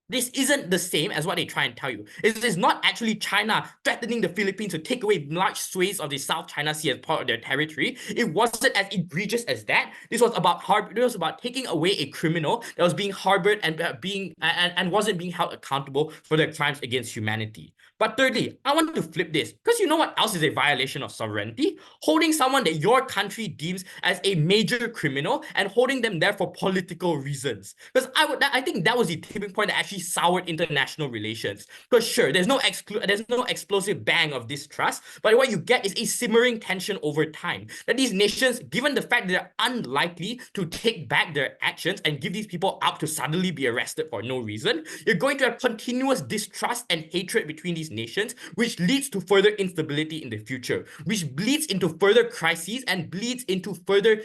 [SPEAKER 6] This isn't the same as what they try and tell you. It is not actually China threatening the Philippines to take away large swathes of the South China Sea as part of their territory. It wasn't as egregious as that. This was about taking away a criminal that was being harbored and wasn't being held accountable for their crimes against humanity. But thirdly, I want to flip this because you know what else is a violation of sovereignty? Holding someone that your country deems as a major criminal and holding them there for political reasons. Because I think that was the tipping point that actually soured international relations. Because sure, there's no explosive bang of distrust, but what you get is a simmering tension over time. That these nations, given the fact that they're unlikely to take back their actions and give these people up to suddenly be arrested for no reason, you're going to have continuous distrust and hatred between these nations, which leads to further instability in the future, which bleeds into further crises and bleeds into further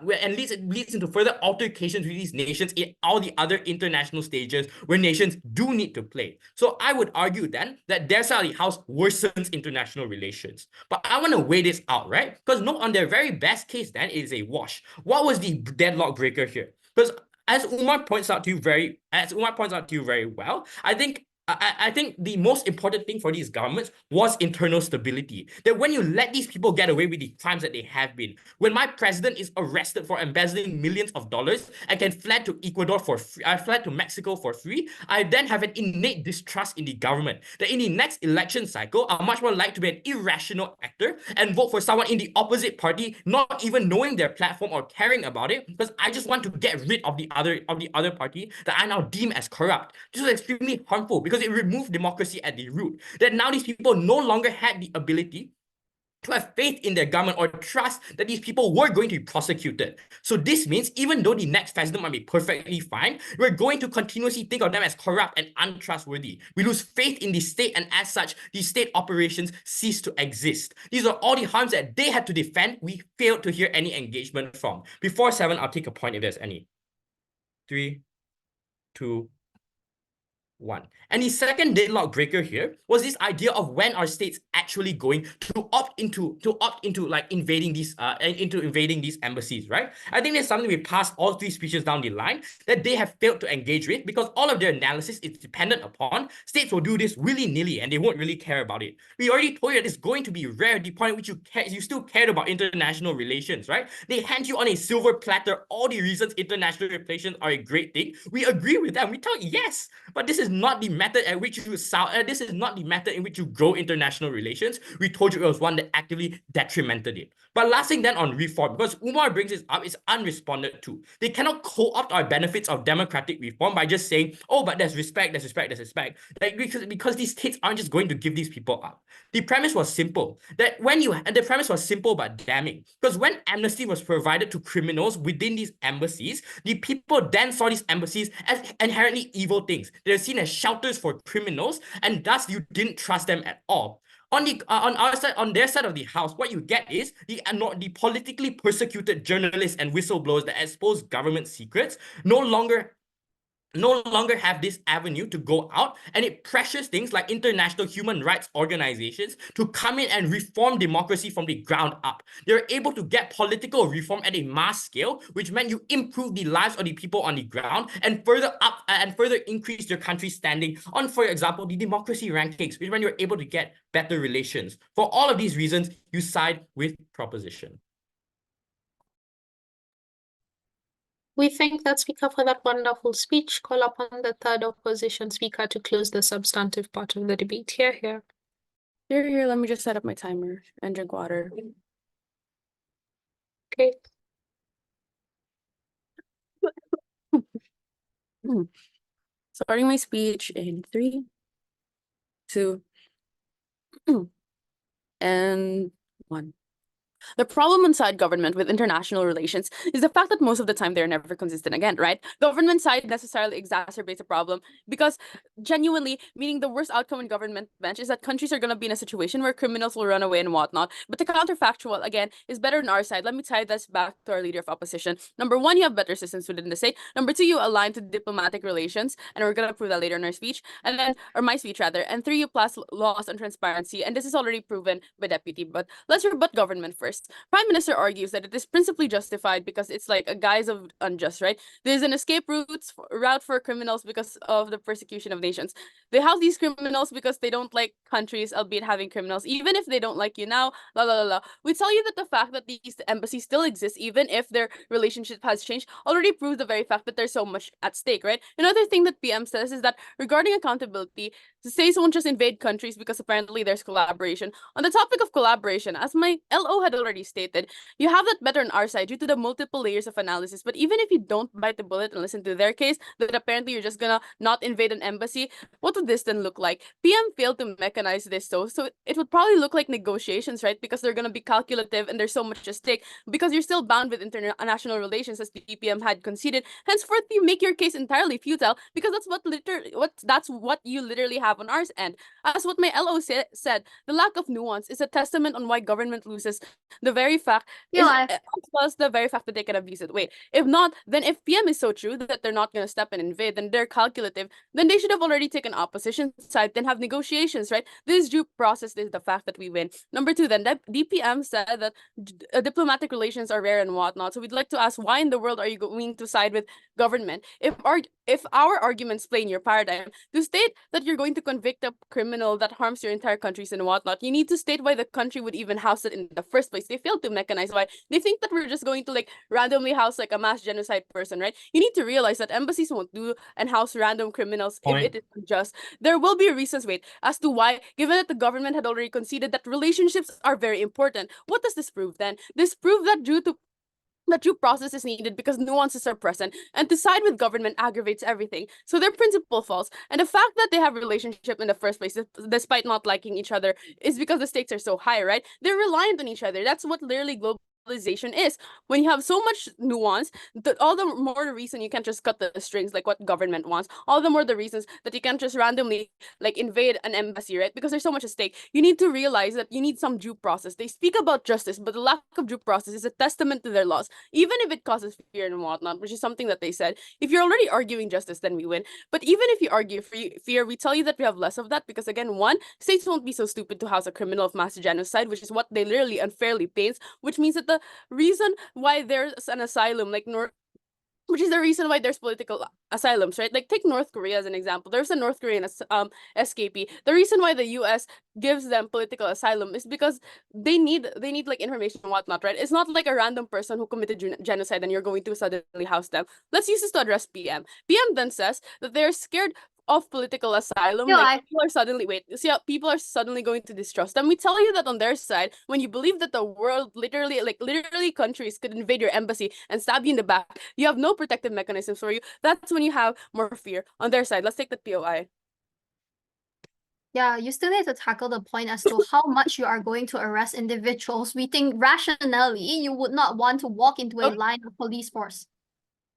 [SPEAKER 6] leads into further altercations with these nations in all the other international stages where nations do need to play. So I would argue then that their side of the house worsens international relations. But I want to weigh this out, right? Because on their very best case, then it is a wash. What was the deadlock breaker here? Because as Umar points out to you very well, I think the most important thing for these governments was internal stability. That when you let these people get away with the crimes that they have been, when my president is arrested for embezzling millions of dollars and can fled to Mexico for free, I then have an innate distrust in the government. That in the next election cycle, I'm much more likely to be an irrational actor and vote for someone in the opposite party, not even knowing their platform or caring about it, because I just want to get rid of the other party that I now deem as corrupt. This was extremely harmful because it removed democracy at the root. That now these people no longer had the ability to have faith in their government or trust that these people were going to be prosecuted. So this means even though the next president might be perfectly fine, we're going to continuously think of them as corrupt and untrustworthy. We lose faith in the state, and as such, the state operations cease to exist. These are all the harms that they had to defend. We failed to hear any engagement from. Before 7, I'll take a point if there's any. 3, 2, 1. And the second deadlock breaker here was this idea of when are states actually going to opt into invading these embassies, right? I think there's something we passed all 3 speeches down the line that they have failed to engage with because all of their analysis is dependent upon states will do this willy-nilly and they won't really care about it. We already told you that it's going to be rare at the point at which you still cared about international relations, right? They hand you on a silver platter all the reasons international relations are a great thing. We agree with them. We tell you yes, but this is not the method at which this is not the method in which you grow international relations. We told you it was one that actively detrimented it. But last thing then on reform, because Umar brings this up, it's unresponded to. They cannot co-opt our benefits of democratic reform by just saying, oh, but there's respect. Because these states aren't just going to give these people up. The premise was simple. The premise was simple but damning. Because when amnesty was provided to criminals within these embassies, the people then saw these embassies as inherently evil things. They're seen as shelters for criminals, and thus you didn't trust them at all. On their side of the house, what you get is the politically persecuted journalists and whistleblowers that expose government secrets no longer have this avenue to go out, and it pressures things like international human rights organizations to come in and reform democracy from the ground up. They're able to get political reform at a mass scale, which meant you improve the lives of the people on the ground and further increase your country's standing on, for example, the democracy rankings, which meant you're able to get better relations. For all of these reasons, you side with proposition.
[SPEAKER 3] We thank that speaker for that wonderful speech. Call upon the third opposition speaker to close the substantive part of the debate. Here.
[SPEAKER 7] Here, let me just set up my timer and drink water.
[SPEAKER 3] Okay.
[SPEAKER 7] Starting my speech in 3, 2, and 1. The problem inside government with international relations is the fact that most of the time they're never consistent again, right? Government side necessarily exacerbates the problem because genuinely, meaning the worst outcome in government bench is that countries are going to be in a situation where criminals will run away and whatnot. But the counterfactual, again, is better on our side. Let me tie this back to our leader of opposition. Number 1, you have better systems within the state. Number 2, you align to diplomatic relations, and we're going to prove that later in our speech. And then, or my speech rather. And 3, you pass laws on transparency, and this is already proven by deputy. But let's rebut government first. Prime Minister argues that it is principally justified because it's like a guise of unjust, right? There's an escape route for criminals because of the persecution of nations. They house these criminals because they don't like countries, albeit having criminals, even if they don't like you now, la la la la. We tell you that the fact that these embassies still exist, even if their relationship has changed, already proves the very fact that there's so much at stake, right? Another thing that PM says is that regarding accountability, the states won't just invade countries because apparently there's collaboration. On the topic of collaboration, as my LO had already stated, you have that better on our side due to the multiple layers of analysis. But even if you don't bite the bullet and listen to their case, that apparently you're just gonna not invade an embassy, what would this then look like? PM failed to mechanize this so it would probably look like negotiations, right? Because they're gonna be calculative and there's so much at stake because you're still bound with international relations as the EPM had conceded. Henceforth, you make your case entirely futile because that's what you literally have on our end. As what my LO said, the lack of nuance is a testament on why government loses the very fact plus the very fact that they can abuse it. Wait, if not, then if PM is so true that they're not going to step in and invade, then they're calculative, then they should have already taken opposition side, then have negotiations, right? This due process is the fact that we win. Number 2, then DPM said that diplomatic relations are rare and whatnot. So we'd like to ask, why in the world are you going to side with government? If our arguments play in your paradigm, to state that you're going to convict a criminal that harms your entire countries and whatnot, you need to state why the country would even house it in the first place. They failed to mechanize why. They think that we're just going to like randomly house like a mass genocide person, right? You need to realize that embassies won't do and house random criminals if it is unjust. There will be reasons, as to why, given that the government had already conceded that relationships are very important. What does this prove then? This proves that due process is needed because nuances are present, and to side with government aggravates everything. So their principle falls, and the fact that they have a relationship in the first place, despite not liking each other, is because the stakes are so high, right? They're reliant on each other. That's what literally globalization is. When you have so much nuance, all the more the reason you can't just cut the strings like what government wants. All the more the reasons that you can't just randomly like invade an embassy, right? Because there's so much at stake. You need to realize that you need some due process. They speak about justice, but the lack of due process is a testament to their laws, even if it causes fear and whatnot, which is something that they said. If you're already arguing justice, then we win. But even if you argue fear, we tell you that we have less of that because, again, one, states won't be so stupid to house a criminal of mass genocide, which is what they literally unfairly paints, which means that the reason why there's an asylum like which is the reason why there's political asylums, right? Like take North Korea as an example. There's a North Korean escapee. The reason why the US gives them political asylum is because they need like information and whatnot, right? It's not like a random person who committed genocide and you're going to suddenly house them. Let's use this to address PM. PM then says that they're scared of political asylum. People are suddenly going to distrust them. We tell you that on their side, when you believe that the world literally countries could invade your embassy and stab you in the back, you have no protective mechanisms for you. That's when you have more fear. On their side, let's take the POI.
[SPEAKER 1] Yeah, you still need to tackle the point as to how much you are going to arrest individuals. We think rationally, you would not want to walk into a line of police force.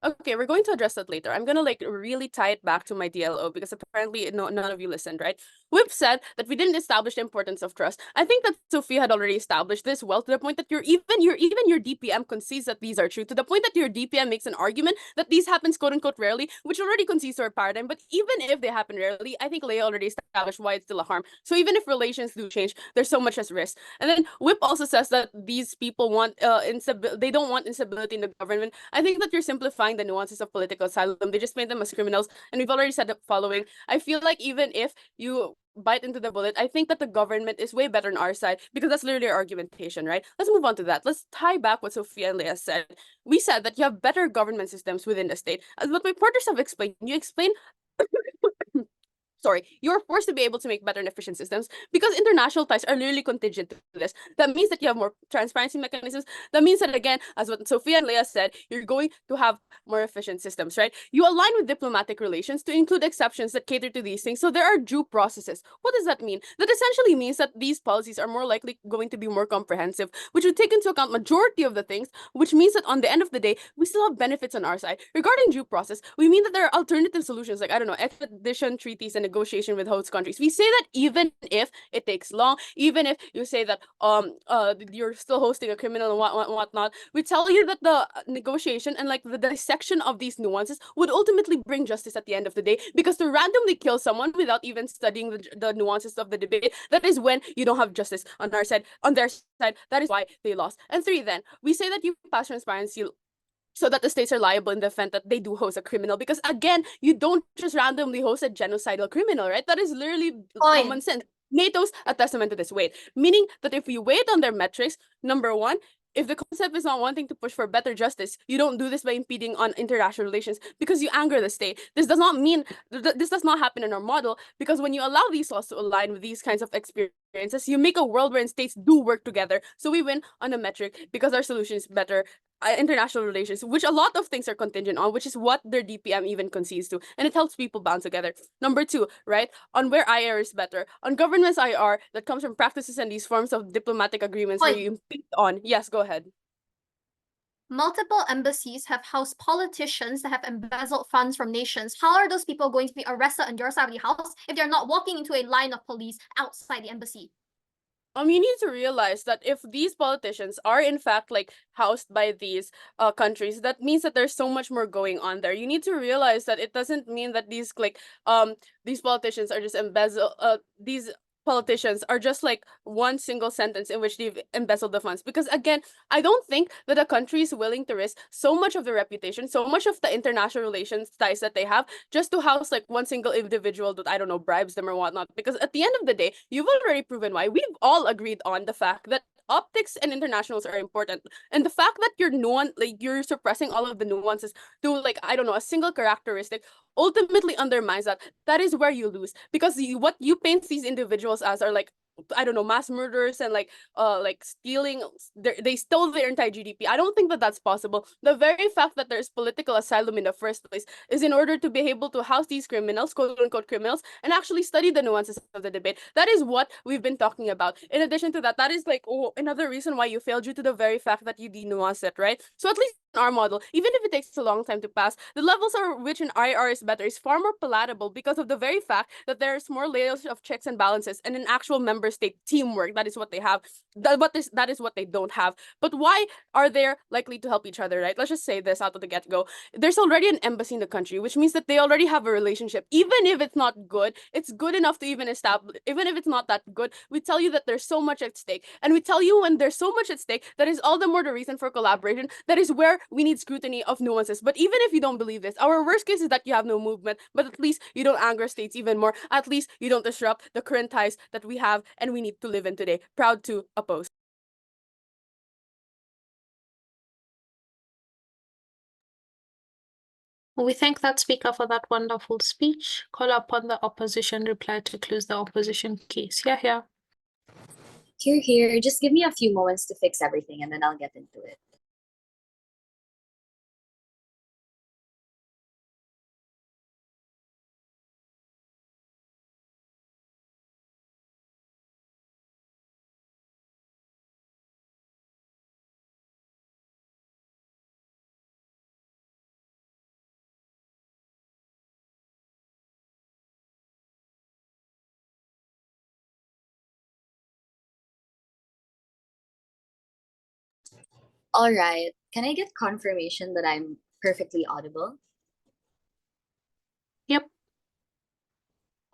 [SPEAKER 7] Okay, we're going to address that later. I'm gonna like really tie it back to my DLO because apparently none of you listened, right? Whip said that we didn't establish the importance of trust. I think that Sofia had already established this well to the point that your DPM concedes that these are true, to the point that your DPM makes an argument that these happens quote unquote rarely, which already concedes our paradigm. But even if they happen rarely, I think Leia already established why it's still a harm. So even if relations do change, there's so much as risk. And then Whip also says that these people want they don't want instability in the government. I think that you're simplifying the nuances of political asylum. They just paint them as criminals, and we've already said the following. I feel like even if you bite into the bullet, I think that the government is way better on our side because that's literally our argumentation, right? Let's move on to that. Let's tie back what Sofia and Leia said. We said that you have better government systems within the state. As what my reporters have explained, you explain you're forced to be able to make better and efficient systems because international ties are literally contingent to this. That means that you have more transparency mechanisms. That means that, again, as what Sofia and Leia said, you're going to have more efficient systems, right? You align with diplomatic relations to include exceptions that cater to these things. So there are due processes. What does that mean? That essentially means that these policies are more likely going to be more comprehensive, which would take into account majority of the things, which means that on the end of the day, we still have benefits on our side. Regarding due process, we mean that there are alternative solutions, like, I don't know, extradition treaties and negotiation with host countries. We say that even if it takes long, even if you say that you're still hosting a criminal and whatnot, we tell you that the negotiation and like the dissection of these nuances would ultimately bring justice at the end of the day, because to randomly kill someone without even studying the nuances of the debate, that is when you don't have justice on our side, on their side. That is why they lost. And three, then we say that you pass transparency so that the states are liable in the event that they do host a criminal. Because again, you don't just randomly host a genocidal criminal, right? That is literally common sense. NATO's a testament to this weight, meaning that if we weight on their metrics, number one, if the concept is not wanting to push for better justice, you don't do this by impeding on international relations because you anger the state. This does not mean this does not happen in our model, because when you allow these laws to align with these kinds of experiences, you make a world wherein states do work together. So we win on a metric because our solution is better international relations, which a lot of things are contingent on, which is what their DPM even concedes to, and it helps people bound together. Number two, right, on where IR is better, on government's IR that comes from practices and these forms of diplomatic agreements where you impede on. Yes, go ahead.
[SPEAKER 1] Multiple embassies have housed politicians that have embezzled funds from nations. How are those people going to be arrested on your side of the house if they're not walking into a line of police outside the embassy?
[SPEAKER 7] You need to realize that if these politicians are in fact like housed by these countries, that means that there's so much more going on there. You need to realize that it doesn't mean that these these politicians are just these politicians are just like one single sentence in which they've embezzled the funds. Because again, I don't think that a country is willing to risk so much of their reputation, so much of the international relations ties that they have, just to house like one single individual that, I don't know, bribes them or whatnot. Because at the end of the day, you've already proven why. We've all agreed on the fact that optics and internationals are important, and the fact that you're suppressing all of the nuances to like, I don't know, a single characteristic ultimately undermines that. That is where you lose, because what you paint these individuals as are like, I don't know, mass murderers and like stealing. They stole their entire GDP. I don't think that that's possible. The very fact that there's political asylum in the first place is in order to be able to house these criminals, quote unquote criminals, and actually study the nuances of the debate. That is what we've been talking about. In addition to that, that is like, another reason why you failed, due to the very fact that you denuance it, right? So at least in our model, even if it takes a long time to pass, the levels are which in IR is better is far more palatable because of the very fact that there's more layers of checks and balances and an actual member state teamwork. That is what they have. That is what they don't have. But why are they likely to help each other, right? Let's just say this out of the get-go. There's already an embassy in the country, which means that they already have a relationship. Even if it's not good, it's good enough to even establish. Even if it's not that good, we tell you that there's so much at stake. And we tell you when there's so much at stake, that is all the more the reason for collaboration. That is where we need scrutiny of nuances. But even if you don't believe this, our worst case is that you have no movement, but at least you don't anger states even more. At least you don't disrupt the current ties that we have and we need to live in today. Proud to oppose.
[SPEAKER 3] We thank that speaker for that wonderful speech. Call upon the opposition reply to close the opposition case. Here.
[SPEAKER 5] Here. Just give me a few moments to fix everything and then I'll get into it. All right. Can I get confirmation that I'm perfectly audible?
[SPEAKER 3] Yep.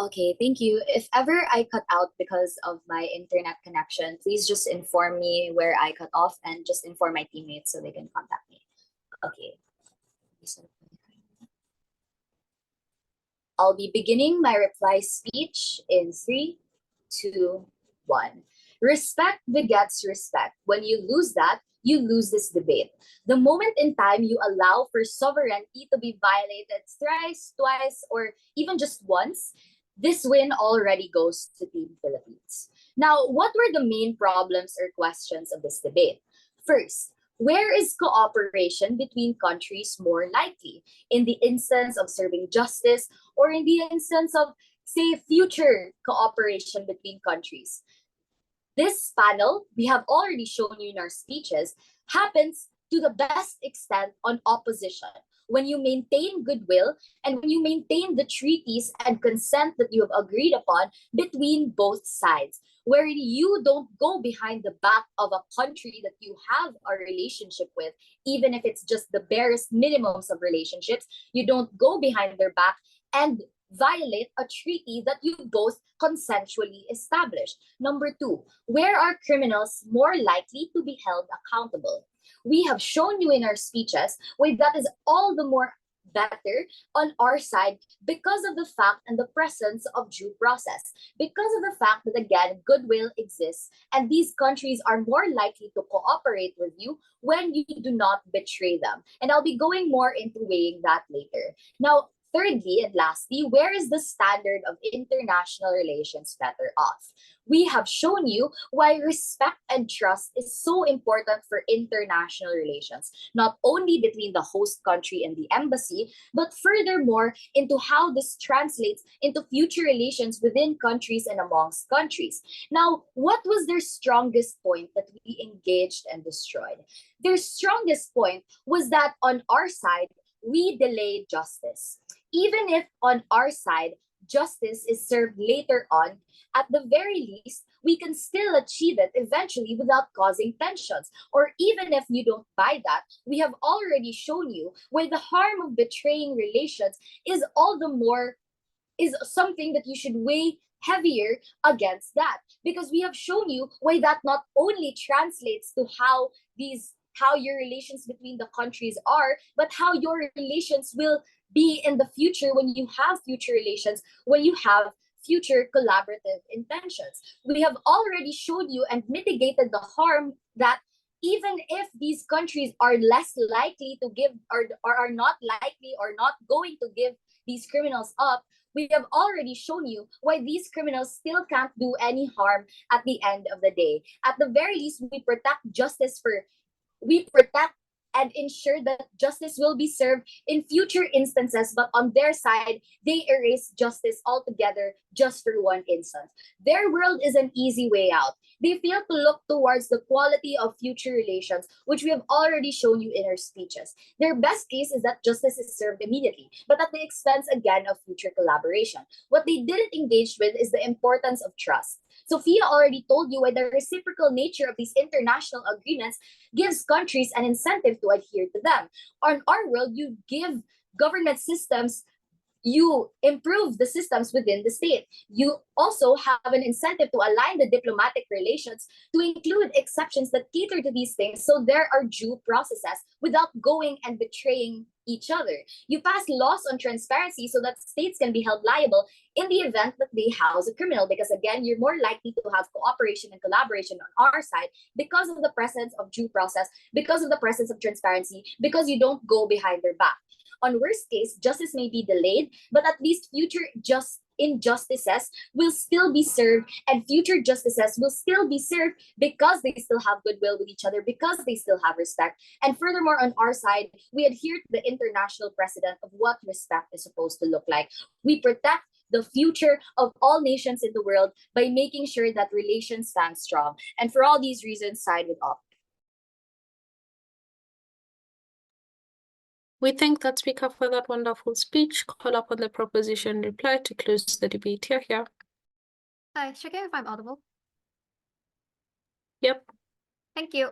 [SPEAKER 5] Okay, thank you. If ever I cut out because of my internet connection, please just inform me where I cut off and just inform my teammates so they can contact me. Okay. I'll be beginning my reply speech in 3, 2, 1. Respect begets respect. When you lose that, you lose this debate. The moment in time you allow for sovereignty to be violated thrice, twice, or even just once, This win already goes to Team Philippines. Now, what were the main problems or questions of this debate? First, where is cooperation between countries more likely? In the instance of serving justice or in the instance of, say, future cooperation between countries? This panel, we have already shown you in our speeches, happens to the best extent on opposition. When you maintain goodwill and when you maintain the treaties and consent that you have agreed upon between both sides, where you don't go behind the back of a country that you have a relationship with, even if it's just the barest minimums of relationships, you don't go behind their back and violate a treaty that you both consensually established. Number two, where are criminals more likely to be held accountable? We have shown you in our speeches why that is all the more better on our side because of the fact and the presence of due process, because of the fact that, again, goodwill exists and these countries are more likely to cooperate with you when you do not betray them. And I'll be going more into weighing that later. Now, thirdly and lastly, where is the standard of international relations better off? We have shown you why respect and trust is so important for international relations, not only between the host country and the embassy, but furthermore into how this translates into future relations within countries and amongst countries. Now, what was their strongest point that we engaged and destroyed? Their strongest point was that on our side, we delayed justice. Even if on our side, justice is served later on, at the very least, we can still achieve it eventually without causing tensions. Or even if you don't buy that, we have already shown you why the harm of betraying relations is all the more, is something that you should weigh heavier against that. Because we have shown you why that not only translates to how your relations between the countries are, but how your relations will be in the future when you have future relations, when you have future collaborative intentions. We have already showed you and mitigated the harm that even if these countries are less likely to give or are not likely or not going to give these criminals up, we have already shown you why these criminals still can't do any harm at the end of the day. At the very least, we protect and ensure that justice will be served in future instances, but on their side, they erase justice altogether just for one instance. Their world is an easy way out. They fail to look towards the quality of future relations, which we have already shown you in our speeches. Their best case is that justice is served immediately, but at the expense again of future collaboration. What they didn't engage with is the importance of trust. Sofia already told you why the reciprocal nature of these international agreements gives countries an incentive to adhere to them. On our world, you give government systems, you improve the systems within the state. You also have an incentive to align the diplomatic relations to include exceptions that cater to these things, so there are due processes without going and betraying each other. You pass laws on transparency so that states can be held liable in the event that they house a criminal, because again, you're more likely to have cooperation and collaboration on our side because of the presence of due process, because of the presence of transparency, because you don't go behind their back. On worst case, justice may be delayed, but at least future injustices will still be served, and future justices will still be served because they still have goodwill with each other, because they still have respect. And furthermore, on our side, we adhere to the international precedent of what respect is supposed to look like. We protect the future of all nations in the world by making sure that relations stand strong. And for all these reasons, side with all.
[SPEAKER 3] We thank that speaker for that wonderful speech. Call up on the proposition reply to close the debate. Here.
[SPEAKER 1] Hi, checking if I'm audible.
[SPEAKER 3] Yep.
[SPEAKER 1] Thank you.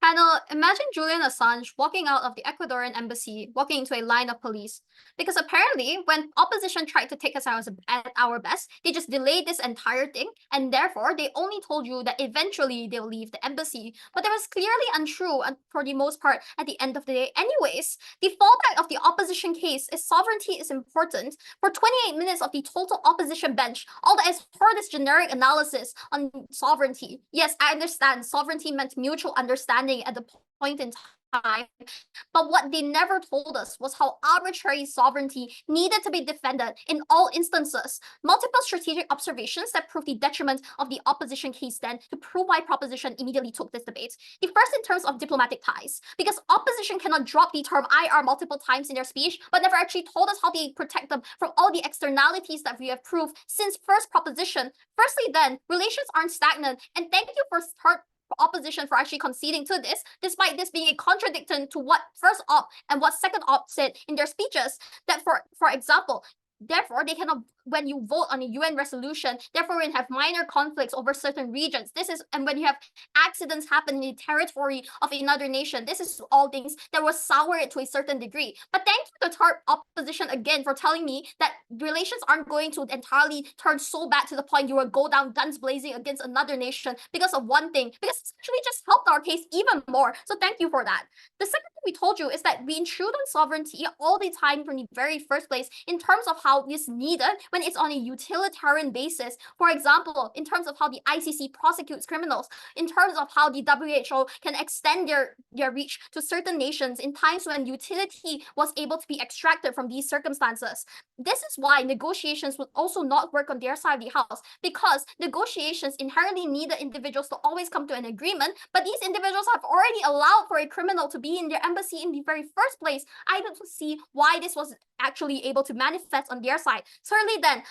[SPEAKER 1] Panel, imagine Julian Assange walking out of the Ecuadorian embassy, walking into a line of police. Because apparently, when opposition tried to take us out at our best, they just delayed this entire thing, and therefore, they only told you that eventually they'll leave the embassy. But that was clearly untrue, and for the most part, at the end of the day anyways. The fallback of the opposition case is sovereignty is important. For 28 minutes of the total opposition bench, all that is heard is generic analysis on sovereignty. Yes, I understand sovereignty meant mutual understanding happening at the point in time. But what they never told us was how arbitrary sovereignty needed to be defended in all instances. Multiple strategic observations that prove the detriment of the opposition case then to prove why proposition immediately took this debate. The first in terms of diplomatic ties, because opposition cannot drop the term IR multiple times in their speech, but never actually told us how they protect them from all the externalities that we have proved since first proposition. Firstly then, relations aren't stagnant, and thank you for opposition for actually conceding to this, despite this being a contradiction to what first op and what second op said in their speeches, that for example, therefore, they cannot, when you vote on a UN resolution, therefore, when you have minor conflicts over certain regions, this is, and when you have accidents happen in the territory of another nation, this is all things that will sour it to a certain degree. But thank you to TARP opposition again for telling me that relations aren't going to entirely turn so bad to the point you will go down guns blazing against another nation because of one thing, because it's actually just helped our case even more. So thank you for that. The second thing we told you is that we intrude on sovereignty all the time from the very first place in terms of how this needed when it's on a utilitarian basis. For example, in terms of how the ICC prosecutes criminals, in terms of how the WHO can extend their reach to certain nations in times when utility was able to be extracted from these circumstances. This is why negotiations would also not work on their side of the house, because negotiations inherently need the individuals to always come to an agreement, but these individuals have already allowed for a criminal to be in their embassy in the very first place. I don't see why this was actually able to manifest on their side. Certainly then,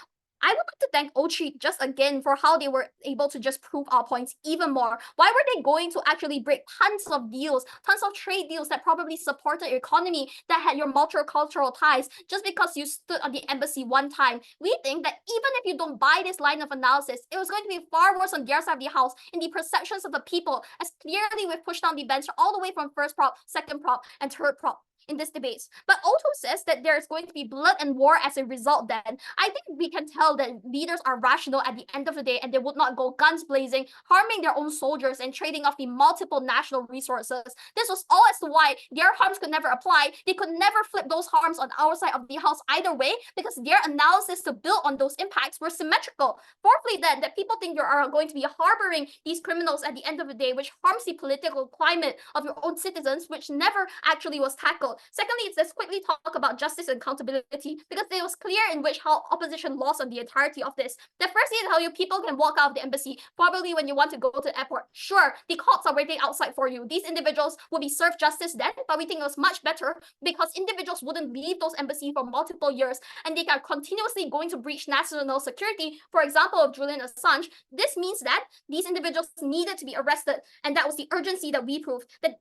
[SPEAKER 1] I would like to thank Ochi just again for how they were able to just prove our points even more. Why were they going to actually break tons of deals, tons of trade deals that probably supported your economy, that had your multicultural ties, just because you stood on the embassy one time? We think that even if you don't buy this line of analysis, it was going to be far worse on their side of the house in the perceptions of the people, as clearly we've pushed down the bench all the way from first prop, second prop, and third prop in this debate. But Otto says that there's going to be blood and war as a result then. I think we can tell that leaders are rational at the end of the day and they would not go guns blazing, harming their own soldiers and trading off the multiple national resources. This was all as to why their harms could never apply. They could never flip those harms on our side of the house either way, because their analysis to build on those impacts were symmetrical. Fourthly then, that people think you are going to be harboring these criminals at the end of the day, which harms the political climate of your own citizens, which never actually was tackled. Secondly, let's quickly talk about justice and accountability, because it was clear in which how opposition lost on the entirety of this. The first thing to tell you, people can walk out of the embassy probably when you want to go to the airport. Sure, the cops are waiting outside for you. These individuals will be served justice then, but we think it was much better because individuals wouldn't leave those embassies for multiple years and they are continuously going to breach national security. For example, of Julian Assange, this means that these individuals needed to be arrested, and that was the urgency that we proved. That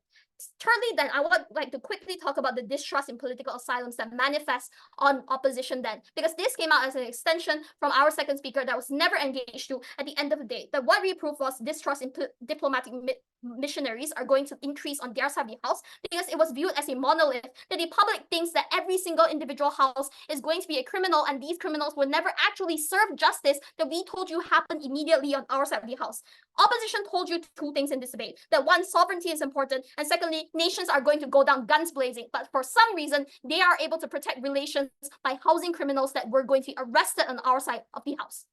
[SPEAKER 1] thirdly, then, I would like to quickly talk about the distrust in political asylums that manifests on opposition then, because this came out as an extension from our second speaker that was never engaged to at the end of the day. That what we proved was distrust in diplomatic missionaries are going to increase on their side of the house, because it was viewed as a monolith, that the public thinks that every single individual house is going to be a criminal and these criminals will never actually serve justice that we told you happened immediately on our side of the house. Opposition told you two things in this debate, that one, sovereignty is important, and secondly, nations are going to go down guns blazing, but for some reason, they are able to protect relations by housing criminals that were going to be arrested on our side of the house.